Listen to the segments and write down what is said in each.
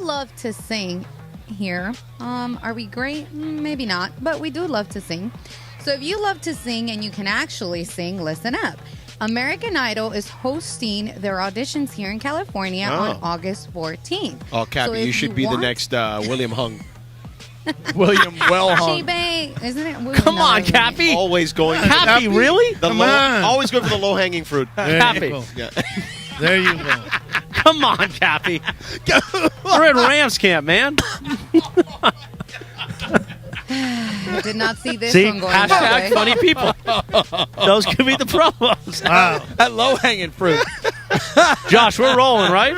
love to sing here. Are we great? Maybe not, but we do love to sing. So if you love to sing and you can actually sing, listen up. American Idol is hosting their auditions here in California on August 14th. Oh, Cappy, So you if should be the next William Hung. William Well Hung. Isn't it? Come on, Cappy. Always going. Cappy, really? Come on. Always go for the low-hanging fruit. Cappy. Yeah. There you go. Come on, Cappy. We're at Rams camp, man. I did not see this See, one going that way. funny people. Those could be the promos. Wow. That low-hanging fruit. Josh, we're rolling, right?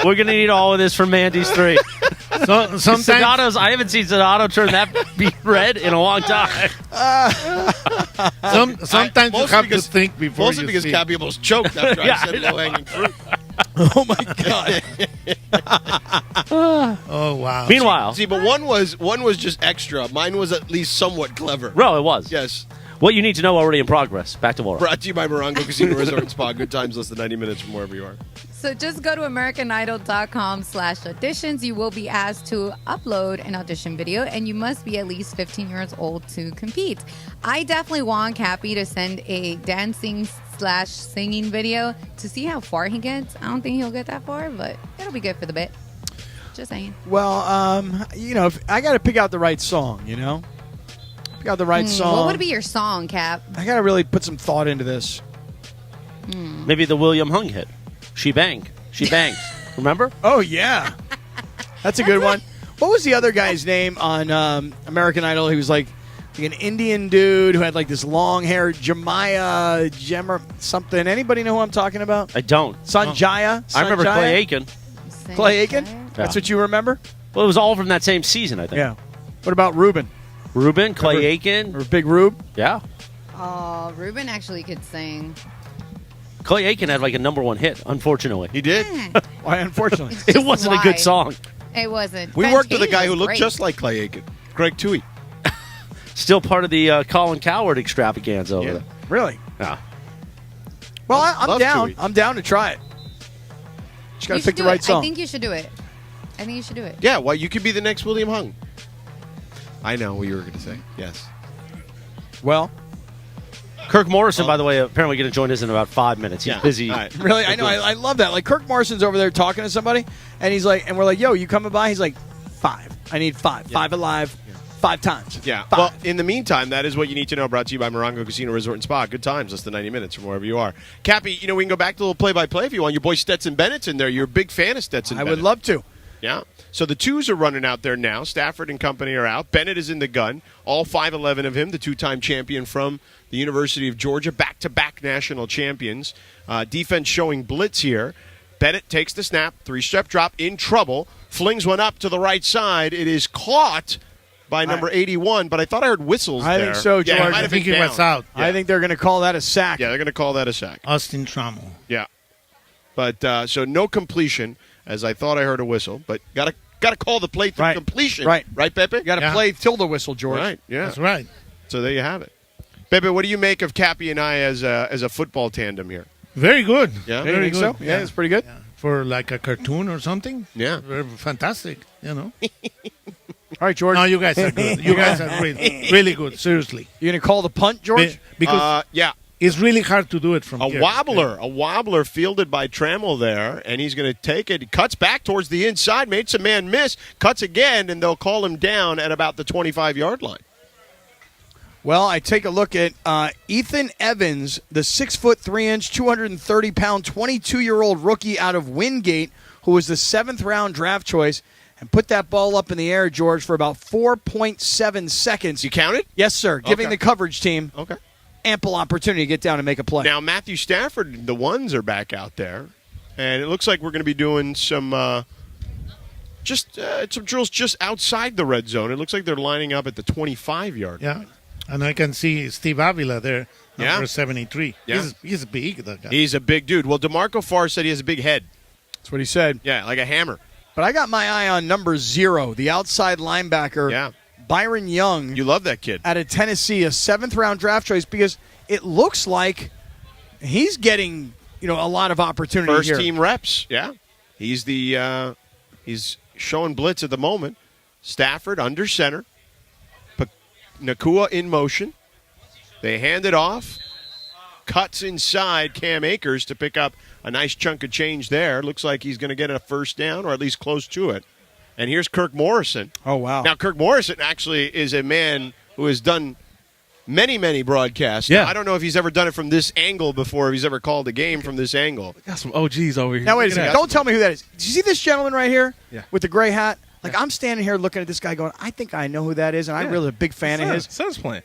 We're going to need all of this for Mandy's 3. Sometimes I haven't seen Sedano turn that beet red in a long time. sometimes you have to think before Mostly you because speak. Cappy almost choked after I said low-hanging fruit. Oh, my God. Oh, wow. Meanwhile, See, but one was just extra. Mine was at least somewhat clever. Ro, it was. Yes. What you need to know already in progress. Back to Laura. Brought to you by Morongo Casino Resort and Spa. Good times, less than 90 minutes from wherever you are. So just go to AmericanIdol.com/auditions. You will be asked to upload an audition video, and you must be at least 15 years old to compete. I definitely want Cappy to send a dancing/singing video to see how far he gets. I don't think he'll get that far, but it'll be good for the bit. Just saying. Well, if I got to pick out the right song, Pick out the right song. What would be your song, Cap? I got to really put some thought into this. Maybe the William Hung hit. She banged. She bangs. Remember? Oh, yeah. That's a good one. What was the other guy's name on American Idol? He was like an Indian dude who had like this long hair, Jemmer something. Anybody know who I'm talking about? I don't. Sanjaya? I remember Sanjaya? Clay Aiken. Clay Aiken? Yeah. That's what you remember? Well, it was all from that same season, I think. Yeah. What about Ruben? Ruben, Clay Aiken. Or Big Rube? Yeah. Ruben actually could sing. Clay Aiken had like a #1 hit, unfortunately. He did? Why, unfortunately? It's It just wasn't a why. good song. It wasn't. We Ben worked with a Katie guy who was looked great. just like Clay Aiken. Greg Toohey. Still part of the Colin Coward extravaganza over there. Really? Yeah. Well, I'm Love down. Toohey. I'm down to try it. Just got You to pick should the do right it. song. I think you should do it. Yeah, well, you could be the next William Hung. I know what you were going to say. Yes. Well, Kirk Morrison, by the way, apparently going to join us in about 5 minutes. He's busy. All right. really, I know. I love that. Like, Kirk Morrison's over there talking to somebody, and he's like, and we're like, yo, you coming by? He's like, 5. I need 5. 5 alive. 5 times. Yeah. 5. Well, in the meantime, that is what you need to know. Brought to you by Morongo Casino Resort and Spa. Good times, less than 90 minutes from wherever you are. Cappy, we can go back to a little play-by-play if you want. Your boy Stetson Bennett's in there. You're a big fan of Stetson I Bennett. would love to. Yeah. So the twos are running out there now. Stafford and company are out. Bennett is in the gun. All 5'11 of him, the two-time champion from the University of Georgia, back-to-back national champions. Defense showing blitz here. Bennett takes the snap, 3-step drop, in trouble, flings one up to the right side. It is caught by number 81, but I thought I heard whistles I there. think so, George. Yeah, it might I have think been he down. was out. Yeah. I think they're going to call that a sack. Yeah, they're going to call that a sack. Austin Trammell. Yeah. But so no completion, as I thought I heard a whistle, but got to call the play through completion. Right, Pepe? You got to play till the whistle, George. Right, yeah. That's right. So there you have it. Pepe, what do you make of Cappy and I as a football tandem here? Very good. Yeah? Very think good. so? Yeah, it's pretty good. Yeah. For like a cartoon or something. Yeah. Very fantastic, All right, George. No, you guys are good. You guys are really good, seriously. You going to call the punt, George? Because yeah. it's really hard to do it from A here. wobbler fielded by Trammell there, and he's going to take it. He cuts back towards the inside, made some man miss, cuts again, and they'll call him down at about the 25-yard line. Well, I take a look at Ethan Evans, the 6'3", 230-pound, 22-year-old rookie out of Wingate, who was the 7th-round draft choice, and put that ball up in the air, George, for about 4.7 seconds. You counted? Yes, sir. Giving the coverage teteam ample opportunity to get down and make a play. Now, Matthew Stafford, the ones are back out there, and it looks like we're going to be doing some some drills just outside the red zone. It looks like they're lining up at the 25-yard line. And I can see Steve Avila there, number Yeah. 73. Yeah. He's big, that guy. He's a big dude. Well, DeMarco Farr said he has a big head. That's what he said. Yeah, like a hammer. But I got my eye on number 0, the outside linebacker, Yeah. Byron Young. You love that kid. Out of Tennessee, a 7th-round draft choice, because it looks like he's getting a lot of opportunity First here. team reps. Yeah. He's the he's showing blitz at the moment. Stafford under center. Nakua in motion. They hand it off. Cuts inside Cam Akers to pick up a nice chunk of change there. Looks like he's going to get a first down, or at least close to it. And here's Kirk Morrison. Oh, wow. Now, Kirk Morrison actually is a man who has done many, many broadcasts. Yeah. Now, I don't know if he's ever done it from this angle before, if he's ever called a game from this angle. Got some OGs over here. Now, wait a Look at second. that. Don't tell me who that is. Do you see this gentleman right here Yeah. with the gray hat? Like, I'm standing here looking at this guy going, I think I know who that is, and I'm Yeah. really a big fan of his. Son's playing.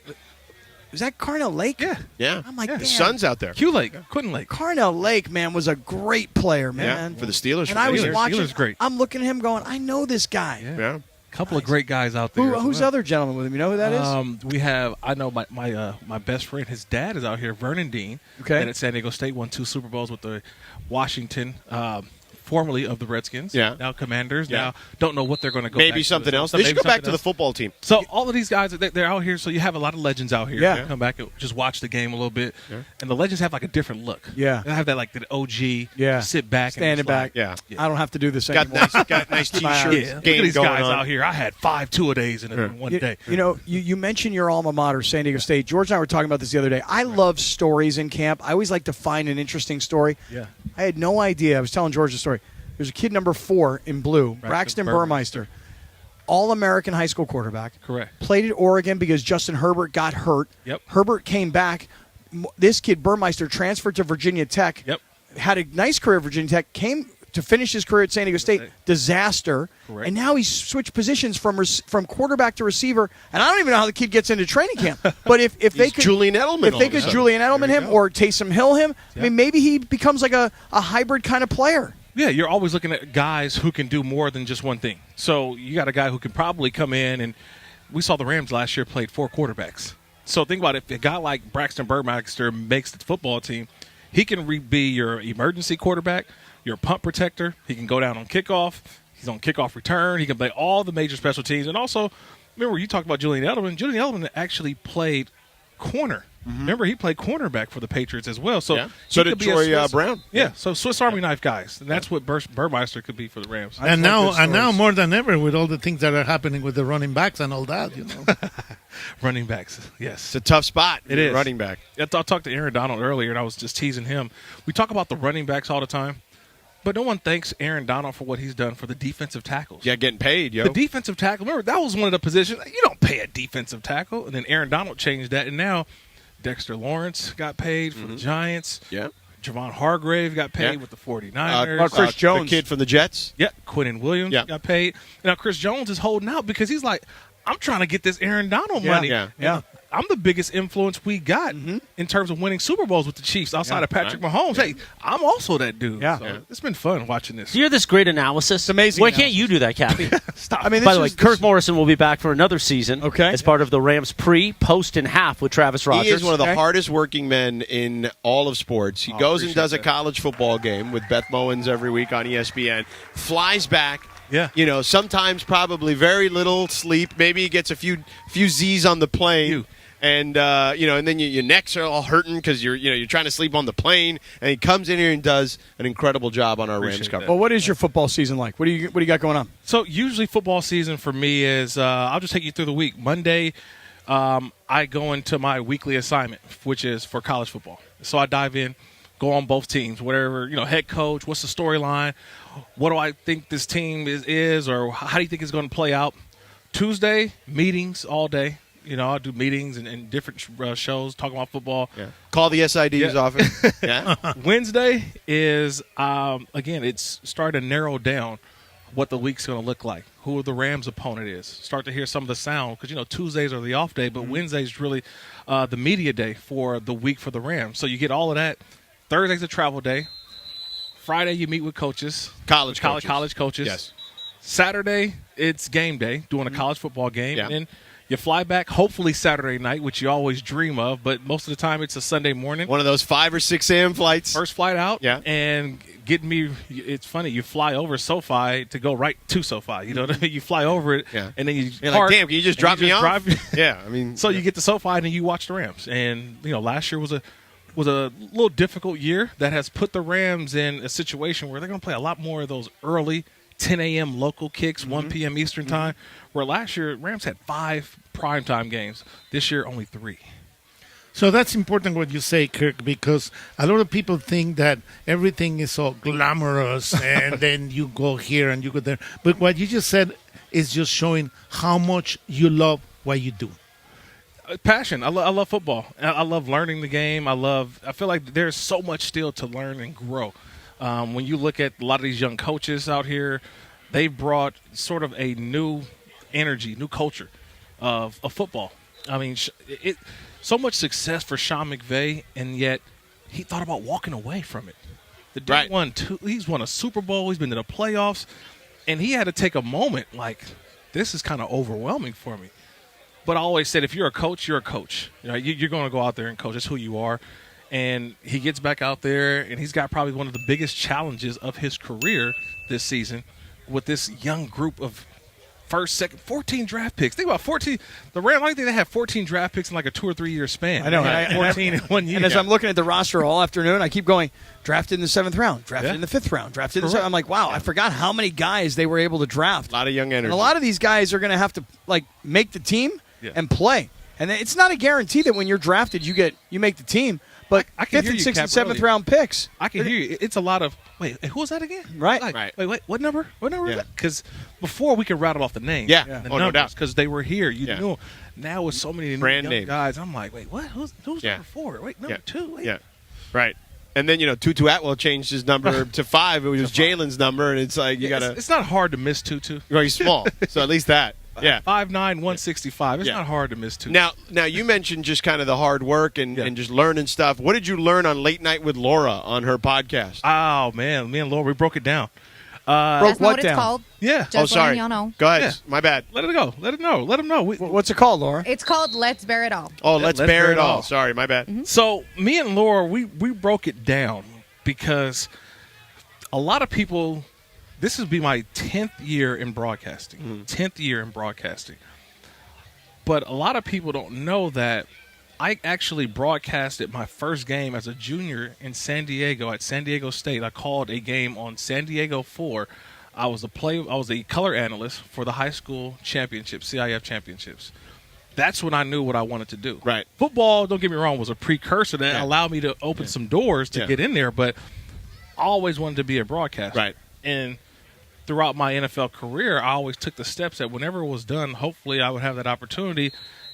Is that Carnell Lake? Yeah. Yeah. I'm like, The damn. sun's out there. Q Lake. Quentin Lake. Carnell Lake, man, was a great player, man. For the Steelers. And I was Steelers. watching. Steelers great. I'm looking at him going, I know this guy. Yeah. Couple of great guys out there. Who's the other gentleman with him? You know who that is? We have. I know my best friend. His dad is out here. Vernon Dean. Okay. And at San Diego State won 2 Super Bowls with the Washington, formerly of the Redskins. Yeah. Now Commanders. Yeah. Now don't know what they're going to go. Maybe back to. something else. So They should maybe go back something to the else. football team. So all of these guys, they're out here. So you have a lot of legends out here. Yeah. Come back and just watch the game a little bit. Yeah. And the legends have like a different look. Yeah. They have that like the OG. Yeah. Sit back. Standing and back. Yeah. I don't have to do this Got anymore. nice My eyes. T-shirts. Yeah. Look Game at these going guys on. out here. I had 5 two-a-days in one day. You know, you mentioned your alma mater, San Diego State. George and I were talking about this the other day. I love stories in camp. I always like to find an interesting story. Yeah. I had no idea. I was telling George the story. There's a kid number 4 in blue, Braxton Burmeister, All-American high school quarterback. Correct. Played at Oregon because Justin Herbert got hurt. Yep. Herbert came back. This kid, Burmeister, transferred to Virginia Tech. Yep. Had a nice career at Virginia Tech. Came to finish his career at San Diego State. Disaster. Correct. And now he's switched positions from quarterback to receiver. And I don't even know how the kid gets into training camp. But if they He's could Julian Edelman if all they of a could sudden. Julian Edelman him or Taysom Hill him, I Yeah. mean, maybe he becomes like a hybrid kind of player. Yeah, you're always looking at guys who can do more than just one thing. So you got a guy who can probably come in, and we saw the Rams last year played 4 quarterbacks. So think about it. If a guy like Braxton Burmeister makes the football team, he can be your emergency quarterback, your punt protector. He can go down on kickoff. He's on kickoff return. He can play all the major special teams. And also, remember you talked about Julian Edelman. Julian Edelman actually played corner. Remember, he played cornerback for the Patriots as well. So, Yeah. he So could did be a Troy Swiss- Brown. Yeah, so Swiss Army knife guys. And that's what Burmeister could be for the Rams. I And just like now, those and now stories. more than ever, with all the things that are happening with the running backs and all that, you know. Running backs, It's yes. a tough spot. It is. Running back. I talked to Aaron Donald earlier, and I was just teasing him. We talk about the running backs all the time, but no one thanks Aaron Donald for what he's done for the defensive tackles. Yeah, getting paid, yo. The defensive tackle, remember, that was one of the positions. You don't pay a defensive tackle. And then Aaron Donald changed that, and now Dexter Lawrence got paid for the Giants. Yeah. Javon Hargrave got paid Yeah. with the 49ers. Chris Jones. The kid from the Jets. Yeah, Quentin Williams Yeah. got paid. Now Chris Jones is holding out because he's like, I'm trying to get this Aaron Donald money. Yeah. Yeah. I'm the biggest influence we got in terms of winning Super Bowls with the Chiefs outside of Patrick Mahomes. Hey, I'm also that dude. Yeah. So it's been fun watching this. Do you hear this great analysis? It's amazing Why analysis. can't you do that, Cappy? Stop. I mean, By the way, Kirk Morrison will be back for another season. Okay. As part of the Rams post, and half with Travis Rogers. He is one of the Okay. hardest working men in all of sports. He goes and does a college football game with Beth Mowins every week on ESPN, flies back. Yeah. You know, sometimes probably very little sleep. Maybe he gets a few Z's on the plane. You. And and then your necks are all hurting because you're trying to sleep on the plane, and he comes in here and does an incrable job on our Rams Appreciate cover. that. Well, what is your football season like? What do you got going on? So usually football season for me is I'll just take you through the week. Monday, I go into my weekly assignment, which is for college football. So I dive in, go on both teams, whatever, head coach, what's the storyline, what do I think this team is or how do you think it's going to play out. Tuesday, meetings all day. I'll do meetings and different shows, talking about football. Yeah. Call the SIDs Yeah. often. Yeah. Wednesday is, again, it's starting to narrow down what the week's going to look like, who the Rams' opponent is. Start to hear some of the sound because, Tuesdays are the off day, but Wednesday's really the media day for the week for the Rams. So you get all of that. Thursday's a travel day. Friday, you meet with coaches. College coaches. Yes. Saturday, it's game day, doing a college football game. Yeah. And then you fly back, hopefully Saturday night, which you always dream of, but most of the time it's a Sunday morning. One of those 5 or 6 a.m. flights. First flight out, Yeah. and it's funny, you fly over SoFi to go right to SoFi. You know what I mean? You fly over it, Yeah. and then you You're park, like, damn, can you just and drop me off? drive- Yeah, I mean. So you get to SoFi, and then you watch the Rams. And, last year was a little difficult year that has put the Rams in a situation where they're going to play a lot more of those early 10 a.m. local kicks, 1 p.m. Eastern time, where last year Rams had 5 primetime games. This year, only 3. So that's important what you say, Kirk, because a lot of people think that everything is so glamorous and then you go here and you go there. But what you just said is just showing how much you love what you do. Passion. I love football. I love learning the game. I feel like there's so much still to learn and grow. When you look at a lot of these young coaches out here, they've brought sort of a new energy, new culture of football. I mean, so much success for Sean McVay, and yet he thought about walking away from it. The dude he's won a Super Bowl. He's been to the playoffs, and he had to take a moment like, this is kind of overwhelming for me. But I always said, if you're a coach, you're a coach. You know, you're going to go out there and coach. That's who you are. And he gets back out there, and he's got probably one of the biggest challenges of his career this season with this young group of 14 draft picks. Think about 14. The Rams, I think they have 14 draft picks in like a 2 or 3 year span. I know. 14 in 1 year. And as I'm looking at the roster all afternoon, I keep going, drafted in the 7th round, drafted in the 5th round, drafted in the 7th. I'm like, wow, I forgot how many guys they were able to draft. A lot of young energy. And a lot of these guys are going to have to make the team and play. And it's not a guarantee that when you're drafted, you make the team. But I can 5th hear and you, 6th Cap, and 7th earlier. round picks. I can hear you. It's a lot of, who was that again? Right. Wait, what number? What number is that? Because before we could rattle off the names. Yeah. The no numbers, doubt. because they were here. You knew them. Now with so many Brand young name guys, I'm like, wait, what? Who's number 4? Wait, number 2? Wait. Yeah. Right. And then, Tutu Atwell changed his number to 5. It was Jalen's number, and it's like you got to. It's not hard to miss Tutu. Well, he's small, so at least that. Yeah. 5'9", 165. It's not hard to miss Tutu. Now you mentioned just kind of the hard work and just learning stuff. What did you learn on Late Night with Laura on her podcast? Oh, man. Me and Laura, we broke it down. That's not what it's called. Yeah. Just sorry. letting y'all know. Go ahead. Yeah. My bad. Let it go. Let it know. Let them know. What's it called, Laura? It's called Let's Bear It All. Oh, let's bear it all. Sorry, my bad. Mm-hmm. So me and Laura, we broke it down because a lot of people, this would be my 10th year in broadcasting. 10th year in broadcasting. But a lot of people don't know that I actually broadcasted my first game as a junior in San Diego at San Diego State. I called a game on San Diego 4. I was a color analyst for the high school championships, CIF championships. That's when I knew what I wanted to do. Right. Football, don't get me wrong, was a precursor that allowed me to open some doors to get in there, but I always wanted to be a broadcaster. Right. And throughout my NFL career, I always took the steps that whenever it was done, hopefully I would have that opportunity.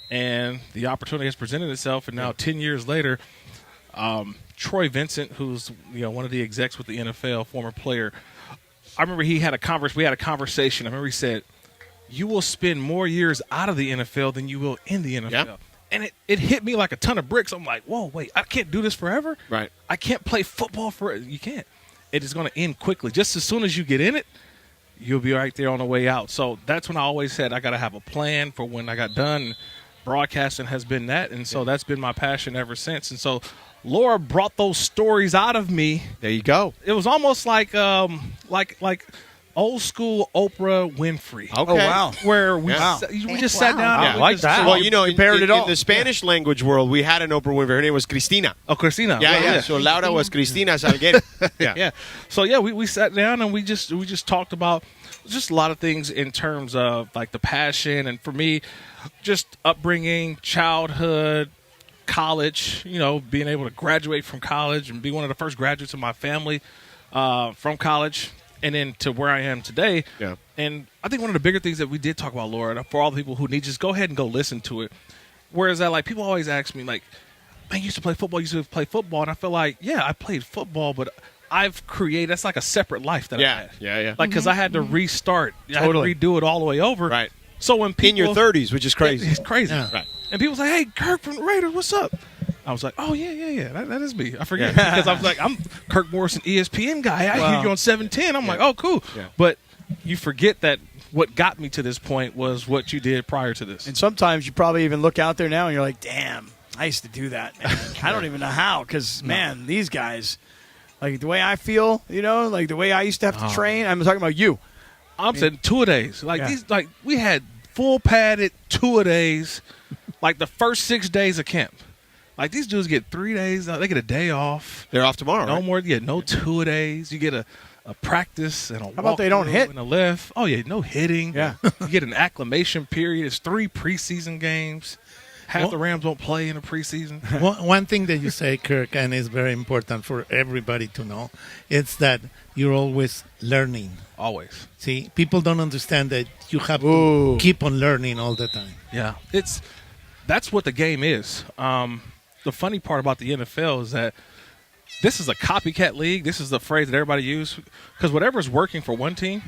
And the opportunity has presented itself. And now 10 years later, Troy Vincent, who's one of the execs with the NFL, former player, I remember we had a conversation. I remember he said, you will spend more years out of the NFL than you will in the NFL. Yep. And it hit me like a ton of bricks. I'm like, whoa, wait, I can't do this forever? Right. I can't play football forever. You can't. It is going to end quickly. Just as soon as you get in it, you'll be right there on the way out. So that's when I always said I got to have a plan for when I got done. Broadcasting has been that, and so that's been my passion ever since. And so Laura brought those stories out of me. There you go. It was almost like old school Oprah Winfrey. Okay. Oh, wow. Where we just sat down. Yeah. I like that. Well, in the Spanish language world, we had an Oprah Winfrey. Her name was Cristina. Oh, Cristina. Yeah. So Laura was Cristina Salguero. Yeah. So we sat down and we just talked about just a lot of things in terms of like the passion, and for me, just upbringing, childhood, college, being able to graduate from college and be one of the first graduates of my family from college, and then to where I am today. Yeah. And I think one of the bigger things that we did talk about, Laura, for all the people who need, just go ahead and go listen to it. Whereas people always ask me, like, man, you used to play football. And I feel like, yeah, I played football, but I've created, that's like a separate life that I had. Yeah. Like, because I had to restart. Totally. I had to redo it all the way over. Right. So when people, in your 30s, which is crazy. It's crazy. Yeah. Right. And people say, hey, Kirk from the Raiders, what's up? I was like, oh, yeah. That is me. I forget. Because I was like, I'm Kirk Morrison, ESPN guy. I hear you on 710. I'm like, oh, cool. Yeah. But you forget that what got me to this point was what you did prior to this. And sometimes you probably even look out there now and you're like, damn, I used to do that. I don't even know how, because, man, these guys, like the way I feel, like the way I used to have to train. I'm talking about you. I'm saying 2-a-days. Like we had full padded 2-a-days, like the first 6 days of camp. Like these dudes get 3 days. They get a day off. They're off tomorrow. No right? more. Yeah, no 2-a-days. You get a a practice and a How about they don't hit? and a lift. Oh yeah, no hitting. Yeah. You get an acclimation period. It's 3 preseason games. Half the Rams won't play in the preseason. One thing that you say, Kirk, and is very important for everybody to know, it's that you're always learning. Always. See, people don't understand that you have Ooh. to keep on learning all the time. Yeah, that's what the game is. The funny part about the NFL is that this is a copycat league. This is the phrase that everybody uses because whatever's working for one team,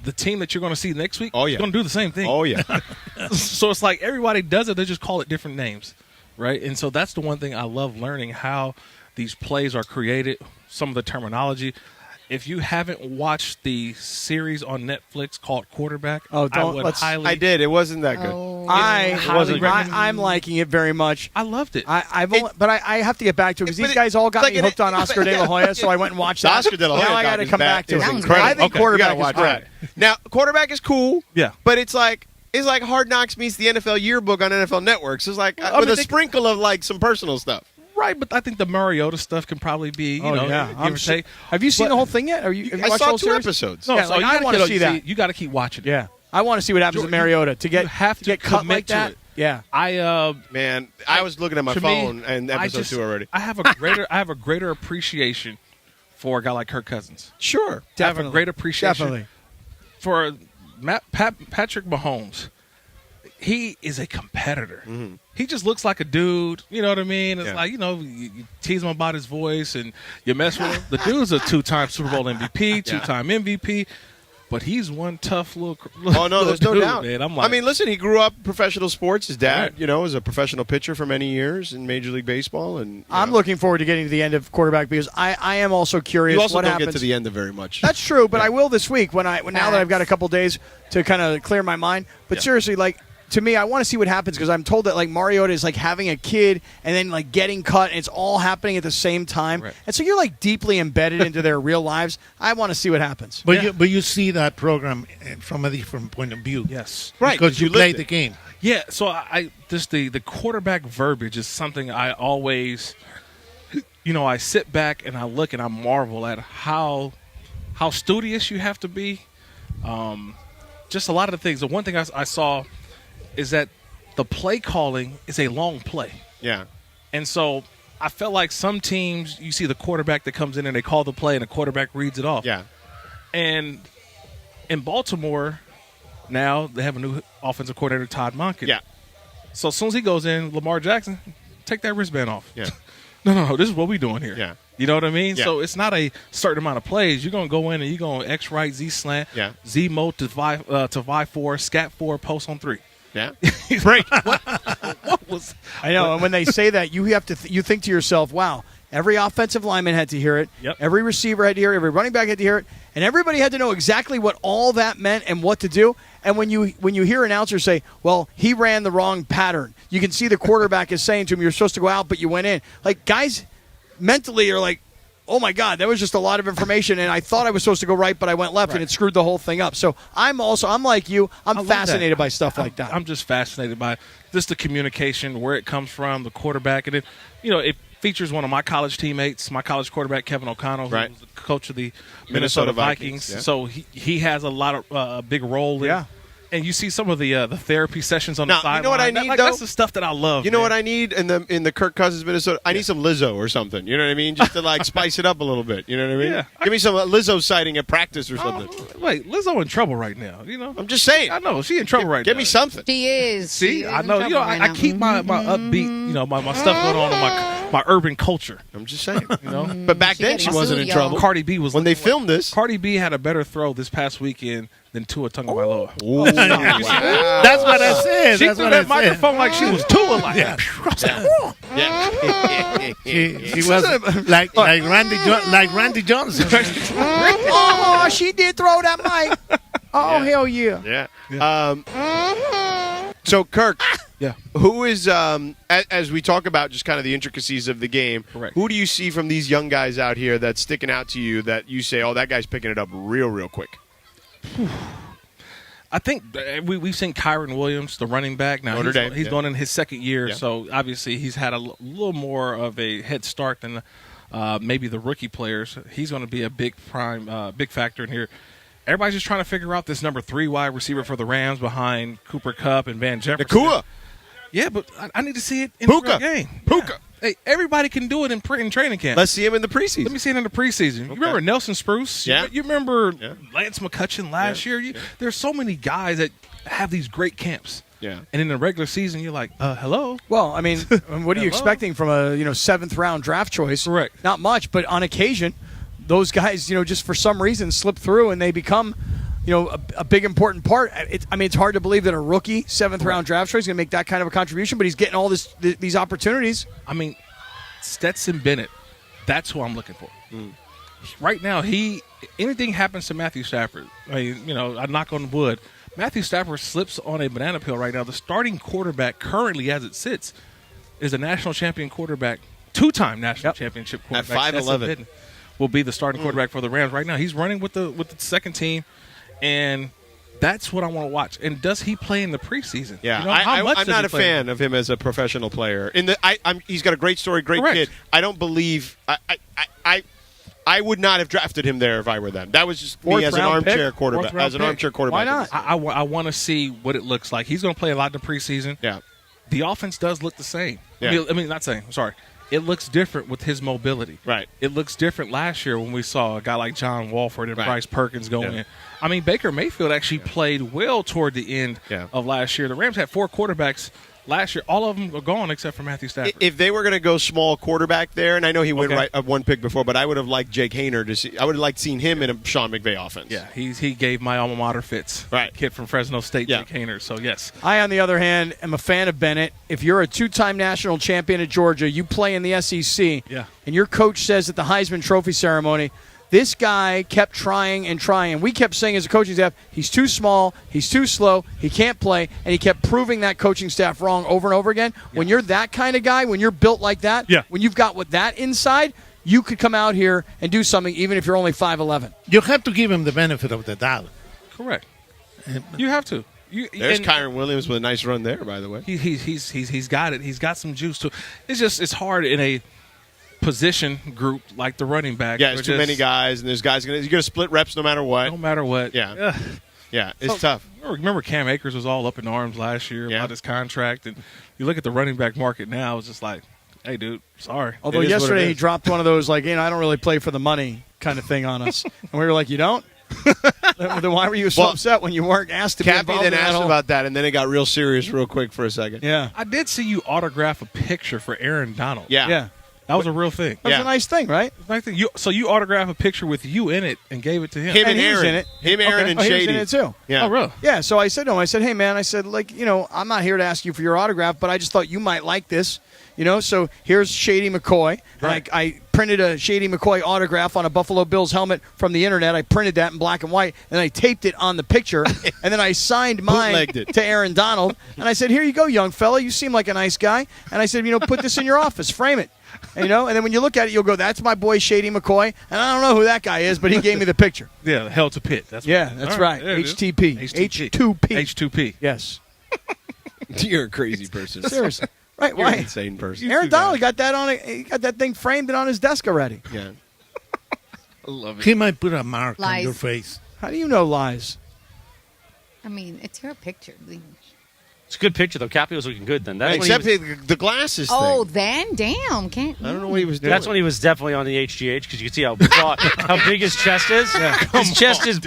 the team that you're going to see next week is going to do the same thing. Oh, yeah. So it's like everybody does it. They just call it different names, right? And so that's the one thing I love learning, how these plays are created, some of the terminology. If you haven't watched the series on Netflix called Quarterback, I did. It wasn't that good. Oh. I'm liking it very much. I loved it. But I have to get back to it because these guys all got me hooked on Oscar De La Hoya, so I went and watched that. Oscar De La Hoya Now I got to come back to it. Sounds great. I think quarterback is great. Right. Now, quarterback is cool. Yeah. But it's like Hard Knocks meets the NFL Yearbook on NFL Networks. It's like with a sprinkle of like some personal stuff. Right, but I think the Mariota stuff can probably be, give or take. Have you seen the whole thing yet? Have you I watched the saw whole 2 series? episodes. No, Yeah, so like, I want to see that. You got to keep watching it. Yeah, I want to see what happens to Mariota to get to cut commit like to that. it. Yeah, Man, I was looking at my to me, phone and episode 2 already. I have a greater appreciation for a guy like Kirk Cousins. Sure. I have a great appreciation definitely. for Patrick Mahomes. He is a competitor. Mm-hmm. He just looks like a dude. You know what I mean? It's like, you tease him about his voice and you mess with him. The dude's a 2-time Super Bowl MVP, 2-time MVP. But he's one tough little. Oh no, there's no dude, doubt. Man. I'm like, I mean, listen, he grew up professional sports. His dad, was a professional pitcher for many years in Major League Baseball, and I'm looking forward to getting to the end of quarterback because I am also curious. You also what don't happens. get to the end of very much. That's true, but I will this week now that I've got a couple days to kind of clear my mind. But seriously, like. To me, I want to see what happens because I'm told that like Mariota is like having a kid and then like getting cut, and it's all happening at the same time, right. and so you're like deeply embedded into their real lives. I want to see what happens. But you see that program from a different point of view. yes, Right, Because you you play lived the it. game. Yeah, so I just the quarterback verbiage is something I always, I sit back and I look and I marvel at how studious you have to be. Just a lot of the things. The one thing I saw is that the play calling is a long play. Yeah. And so I felt like some teams, you see the quarterback that comes in and they call the play and the quarterback reads it off. Yeah. And in Baltimore, now they have a new offensive coordinator, Todd Monken. Yeah. So as soon as he goes in, Lamar Jackson, take that wristband off. Yeah. No, this is what we're doing here. Yeah. You know what I mean? Yeah. So it's not a certain amount of plays. You're going to go in and you're going X right, Z slant, Yeah. Z mode to Vi 4, scat 4, post on 3. Yeah. Break. What was? I know, and when they say that, you have to you think to yourself, "Wow, every offensive lineman had to hear it. Yep. Every receiver had to hear it. Every running back had to hear it, and everybody had to know exactly what all that meant and what to do." And when you hear announcers say, "Well, he ran the wrong pattern," you can see the quarterback is saying to him, "You're supposed to go out, but you went in." Like guys, mentally are like, "Oh my God, that was just a lot of information, and I thought I was supposed to go right, but I went left, and it screwed the whole thing up." So I'm like you. I'm fascinated by stuff like that. I'm just fascinated by just the communication, where it comes from, the quarterback, and it features one of my college teammates, my college quarterback Kevin O'Connell, who was the coach of the Minnesota Vikings. Yeah. So he has a lot of big role in. Yeah. And you see some of the therapy sessions on the sideline. You know what I need, though? That's the stuff that I love. You know what I need in the Kirk Cousins Minnesota? I need some Lizzo or something. You know what I mean? Just to like spice it up a little bit. You know what I mean? Yeah. Give me some Lizzo sighting at practice or something. Wait, Lizzo in trouble right now. I'm just saying. I know she in trouble right now. Give me something. She is. See, She is I in know. trouble right I now. keep my upbeat, my stuff going on in my urban culture. I'm just saying. You But back She then getting she wasn't in sued, y'all. trouble. Cardi B was When they filmed this. Cardi B had a better throw this past weekend than Tua Tagovailoa. That's what I said. She That's threw what that I said. microphone like she was Tua. Like, Yeah. She was like Randy Johnson. oh, she did throw that mic. Oh hell yeah! Yeah. So Kirk, Yeah. who is as we talk about just kind of the intricacies of the game? Correct. Who do you see from these young guys out here that's sticking out to you that you say, oh, that guy's picking it up real quick? I think we've seen Kyron Williams, the running back. Now Notre Dame, he's yeah. going in his second year, Yeah. so obviously he's had a little more of a head start than maybe the rookie players. He's going to be a big factor in here. Everybody's just trying to figure out this number 3 wide receiver for the Rams behind Cooper Kupp and Van Jefferson. Nakua. Yeah, but I need to see it in the real game. Puka. Yeah. Hey, everybody can do it in training camp. Let's see him in the preseason. Let me see it in the preseason. You remember Nelson Spruce? Yeah. You remember Lance McCutcheon last year? There's so many guys that have these great camps. Yeah. And in the regular season, you're like, hello? Well, I mean, what are you expecting from a 7th-round draft choice? Correct. Not much, but on occasion, those guys, just for some reason slip through and they become, a big important part. It's hard to believe that a rookie 7th-round draft choice is going to make that kind of a contribution, but he's getting all these opportunities. I mean, Stetson Bennett, that's who I'm looking for. Right now, anything happens to Matthew Stafford, I knock on wood, Matthew Stafford slips on a banana peel right now. The starting quarterback currently, as it sits, is a national champion quarterback, 2-time national championship quarterback. At 5'11". Will be the starting quarterback for the Rams right now. He's running with the second team, and that's what I want to watch. And does he play in the preseason? Yeah, I'm not a fan of him as a professional player. He's got a great story, great kid. I don't believe I would not have drafted him there if I were them. That was just me as an armchair quarterback. Why not? I want to see what it looks like. He's going to play a lot in the preseason. Yeah, the offense does look the same. Yeah. It looks different with his mobility. Right. It looks different last year when we saw a guy like John Walford and Bryce Perkins going in. I mean, Baker Mayfield actually played well toward the end of last year. The Rams had 4 quarterbacks last year. All of them are gone except for Matthew Stafford. If they were going to go small quarterback there, and I know he went one pick before, but I would have liked Jake Haener to see. I would have liked seeing him in a Sean McVay offense. Yeah, he gave my alma mater fits. Right. Kid from Fresno State, Jake Haener. So, yes. I, on the other hand, am a fan of Bennett. If you're a 2-time national champion at Georgia, you play in the SEC, and your coach says at the Heisman Trophy ceremony, this guy kept trying and trying. We kept saying as a coaching staff, he's too small, he's too slow, he can't play, and he kept proving that coaching staff wrong over and over again. Yeah. When you're that kind of guy, when you're built like that, when you've got that inside, you could come out here and do something even if you're only 5'11". You have to give him the benefit of the doubt. Correct. You have to. There's Kyron Williams with a nice run there, by the way. He's got it. He's got some juice too. It's hard in a position group like the running back. Yeah, there's too many guys, and there's guys you're going to split reps no matter what. No matter what. Yeah. Yeah, it's tough. Remember Cam Akers was all up in arms last year about his contract, and you look at the running back market now, it's just like, hey, dude, sorry. Although yesterday he dropped one of those, I don't really play for the money kind of thing on us. And we were like, you don't? Then why were you so upset when you weren't asked to be involved Cappy then in asked that about that, and then it got real serious real quick for a second. Yeah. I did see you autograph a picture for Aaron Donald. Yeah. That was a real thing. That was a nice thing, right? Nice thing. So you autographed a picture with you in it and gave it to him. Him and he was Aaron. in it. Him, Aaron, and He Shady. was in it, too. Yeah. Oh, really? Yeah, so I said to him, hey, man, I'm not here to ask you for your autograph, but I just thought you might like this. So here's Shady McCoy. Right. I printed a Shady McCoy autograph on a Buffalo Bills helmet from the internet. I printed that in black and white, and I taped it on the picture, and then I signed mine to Aaron Donald. And I said, here you go, young fella. You seem like a nice guy. And I said, put this in your office. Frame it. And then when you look at it, you'll go, that's my boy Shady McCoy. And I don't know who that guy is, but he gave me the picture. Yeah, Hell to Pitt. That's right. HTP. H2P. Yes. You're a crazy person. Seriously. Right, You're why? an insane person. Aaron Donald got that he got that thing framed and on his desk already. Yeah. I love it. He might put a mark on your face. How do you know lies? I mean, it's your picture. It's a good picture, though. Cappy was looking good then. Except the glasses thing. Oh, then damn. Can't. I don't know what he was doing. That's when he was definitely on the HGH because you can see how big his chest is. Yeah. His chest is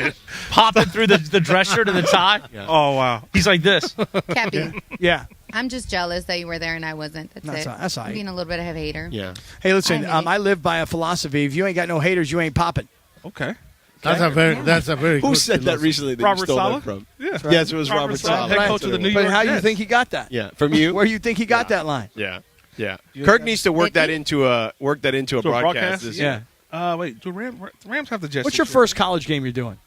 popping through the dress shirt and the tie. Yeah. Oh, wow. He's like this. Cappy. Yeah. I'm just jealous that you were there and I wasn't. That's it. That's all right. I'm being a little bit of a hater. Yeah. Hey, listen, I live by a philosophy. If you ain't got no haters, you ain't popping. Okay. That's a very Who good said that recently that Robert you stole Saleh? that from? Yeah. Yes, it was Robert Saleh. Head coach of the New But York how do you Jets. think he got that? Yeah, from you. Where do you think he got that line? Yeah. Kirk needs to work that into a broadcast. Wait, do Rams have the Jets? What's your first college game you're doing?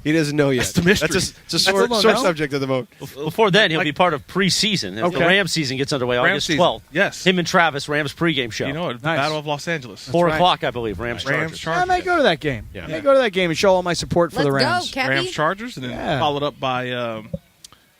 He doesn't know yet. That's the mystery. It's a sore subject at the moment. Before then, he'll be part of preseason. If the Rams season gets underway August 12th. Yes. Him and Travis, Rams pregame show. You know it. Battle of Los Angeles. 4 o'clock, I believe. Rams Chargers. I may go to that game. I may go to that game and show all my support for the Rams. Let's go, Cappy. Rams Chargers, and then followed up by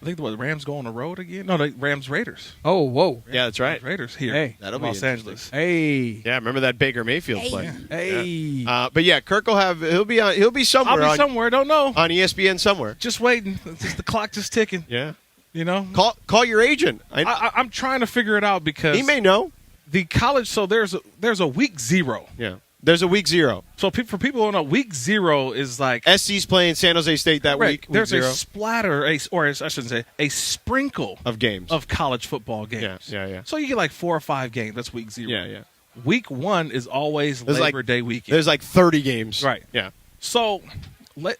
think the Rams go on the road again. No, the Rams Raiders. Oh, whoa. Yeah, that's right. Raiders here. Hey. That'll be Los interesting. Angeles. Hey. Yeah, remember that Baker Mayfield play? Hey. Yeah. But yeah, Kirk will have. He'll be somewhere. I'll be somewhere. Don't know. on ESPN somewhere. Just waiting. It's just the clock just ticking. Yeah. You know. Call your agent. I'm trying to figure it out because He may know. the college. So there's a week 0. Yeah. There's a week 0. So for people who don't know, week 0 is like SC's playing San Jose State that right, week. there's week a 0 splatter, or I shouldn't say, a sprinkle of games. of college football games. Yeah. So you get like 4 or 5 games. That's week 0. Yeah. Week 1 is always There's Labor Day weekend. There's like 30 games. Right. Yeah. So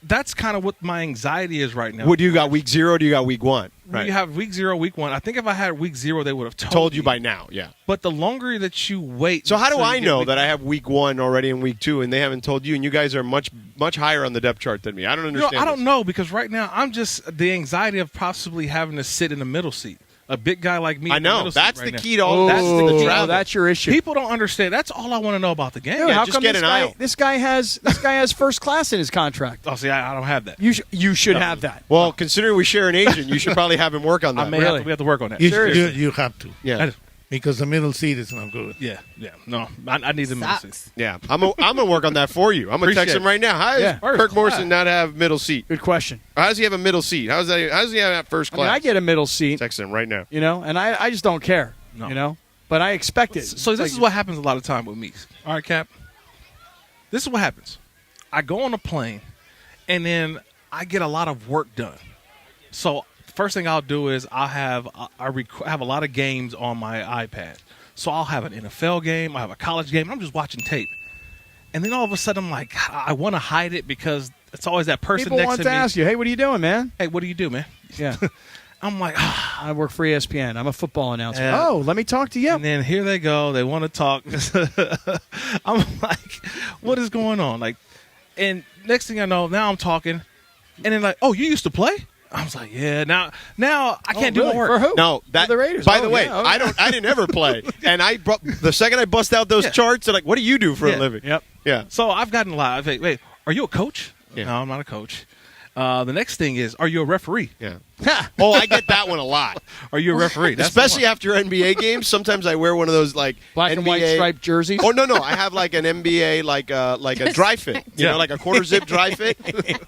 that's kind of what my anxiety is right now. What do you got? Week 0? Or do you got week 1? You have week 0, week 1. I think if I had week 0, they would have Told you by now. Yeah. But the longer that you wait, So how do until I you get know week- that I have week 1 already in week 2 and they haven't told you, and you guys are much higher on the depth chart than me? I don't understand. I don't know, because right now I'm just the anxiety of possibly having to sit in the middle seat. A big guy like me. I in the know. middle seat That's right the now. key to all. That's the travel. That's your issue. People don't understand. That's all I want to know about the game. Dude, Yeah, how just come get this an guy, aisle. this guy has first class in his contract? Oh, see, I don't have that. You should have that. Well, considering we share an agent, you should probably have him work on that. I may have to, we have to work on that. You have to. Yeah. Because the middle seat is not good. Yeah. No, I need the middle seat. Sucks. Yeah, I'm gonna work on that for you. I'm gonna text Appreciate him it. right now. How Yeah. does Kirk Morrison not have middle seat? Good question. How does he have a middle seat? How does he have that first I mean, class? I get a middle seat, Text him right now. and I just don't care, No. but I expect it. So this is what happens a lot of time with me. All right, Cap. This is what happens. I go on a plane, and then I get a lot of work done. So first thing I'll do is I have a lot of games on my iPad. So I'll have an NFL game, I have a college game, and I'm just watching tape. And then all of a sudden I'm like, I want to hide it because it's always that person People next want to to me. ask you, hey, what are you doing, man? Hey, what do you do, man? Yeah. I'm like, I work for ESPN. I'm a football announcer. Yeah. Oh, let me talk to you. And then here they go. They want to talk. I'm like, what is going on? Like, and next thing I know, now I'm talking, and then like, oh, you used to play? I was like, yeah. Now I can't do really? my work. For who? No, For the Raiders. By Oh, the way, yeah, okay. I didn't ever play, and the second I bust out those charts, they're like, "What do you do for a Yeah. living?" Yep. Yeah. So I've gotten a lot. Wait, are you a coach? Yeah. No, I'm not a coach. The next thing is, are you a referee? Yeah. Oh, I get that one a lot. Are you a referee? That's the Especially one. after NBA games. Sometimes I wear one of those like Black NBA, and white striped jerseys. Oh no, I have like an NBA like a dry fit, you Yeah. know, like a quarter zip dry fit,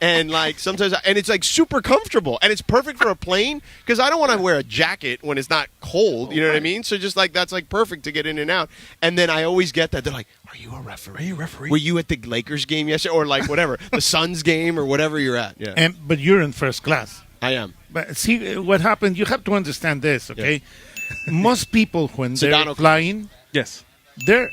and like sometimes and it's like super comfortable and it's perfect for a plane because I don't want to wear a jacket when it's not cold. You know what I mean? So just like that's like perfect to get in and out. And then I always get that they're like, "Are you a referee? Are you a referee? Were you at the Lakers game yesterday, or like whatever the Suns game or whatever you're at?" Yeah, But you're in first class. I am. But see what happened. You have to understand this, okay? Most people when Sedano they're Kap. flying, Yes. they're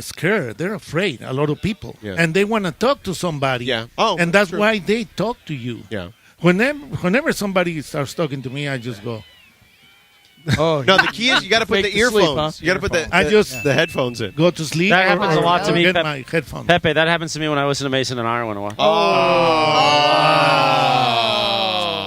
scared. They're afraid. A lot of people, Yeah. and they want to talk to somebody. Yeah. Oh, and that's true. why they talk to you. Yeah. Whenever somebody starts talking to me, I just go. Oh, No, the key is you got to put the Fake to sleep, earphones. huh? You got to put I just- the headphones in. Go to sleep. That happens a lot to me, Get Pep. my headphones. Pepe, that happens to me when I listen to Mason and Iron in a while.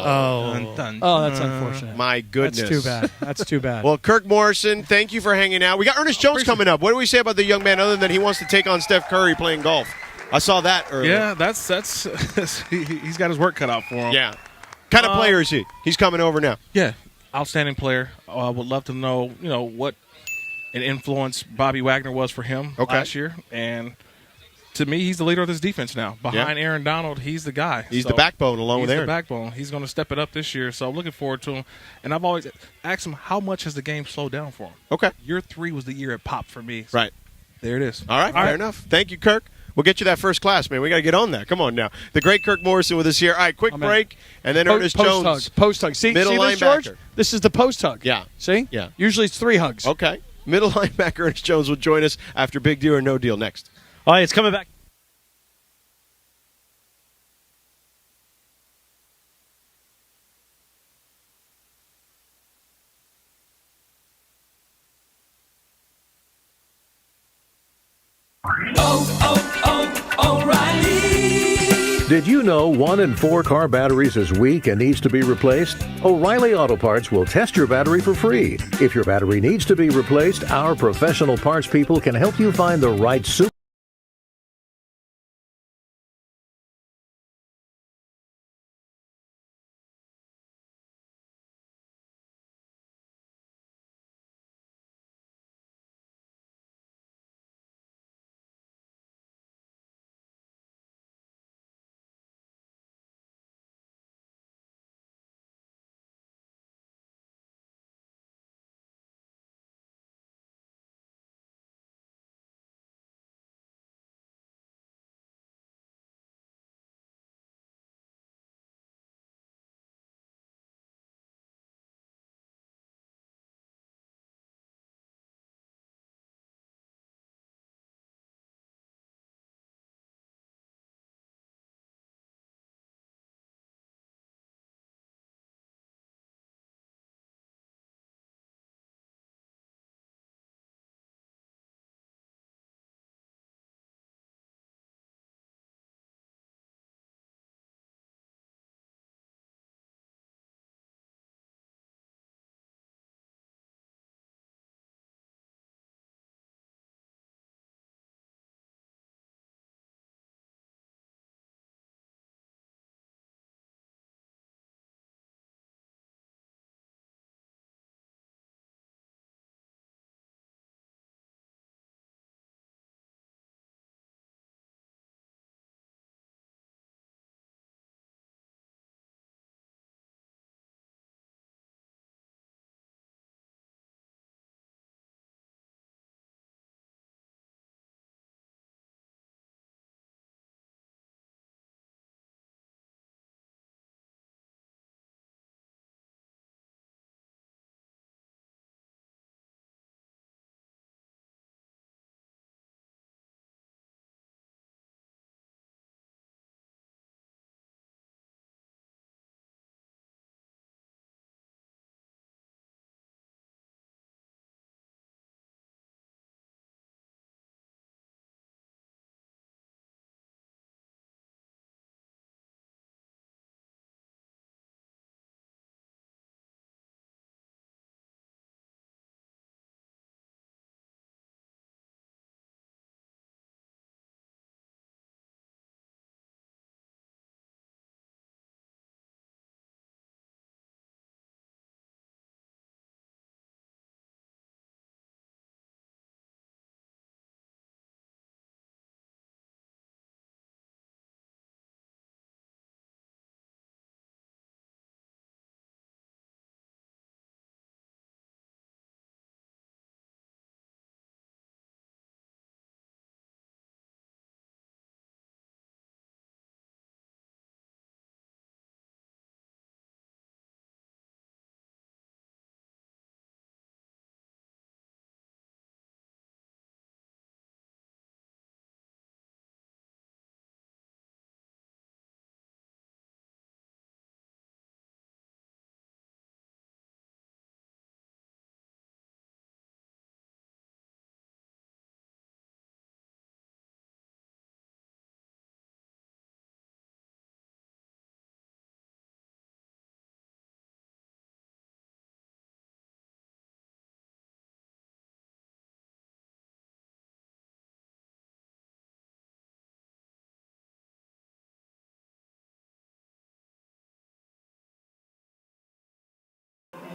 Oh, oh, that's unfortunate. My goodness. That's too bad. That's too bad. Well, Kirk Morrison, thank you for hanging out. We got Ernest Jones coming up. What do we say about the young man other than he wants to take on Steph Curry playing golf? I saw that earlier. Yeah, that's he's got his work cut out for him. Yeah. Kind of player is he? He's coming over now. Yeah, outstanding player. I would love to know, what an influence Bobby Wagner was for him last year. And to me, he's the leader of this defense now. Behind Aaron Donald, he's the guy. He's the backbone along with He's Aaron. the backbone. He's going to step it up this year. So I'm looking forward to him. And I've always asked him, how much has the game slowed down for him? Okay. Year 3 was the year it popped for me. So Right. there it is. All right, fair enough. Thank you, Kirk. We'll get you that first class, man. We got to get on that. Come on now. The great Kirk Morrison with us here. All right, quick break, and then Ernest post Jones. hug. Post hug. See Middle this, George? linebacker. This is the post hug. Yeah. See? Yeah. Usually it's 3 hugs. Okay. Middle linebacker Ernest Jones will join us after Big Deal or No Deal next. Oh, it's coming back. Did you know 1 in 4 car batteries is weak and needs to be replaced? O'Reilly Auto Parts will test your battery for free. If your battery needs to be replaced, our professional parts people can help you find the right super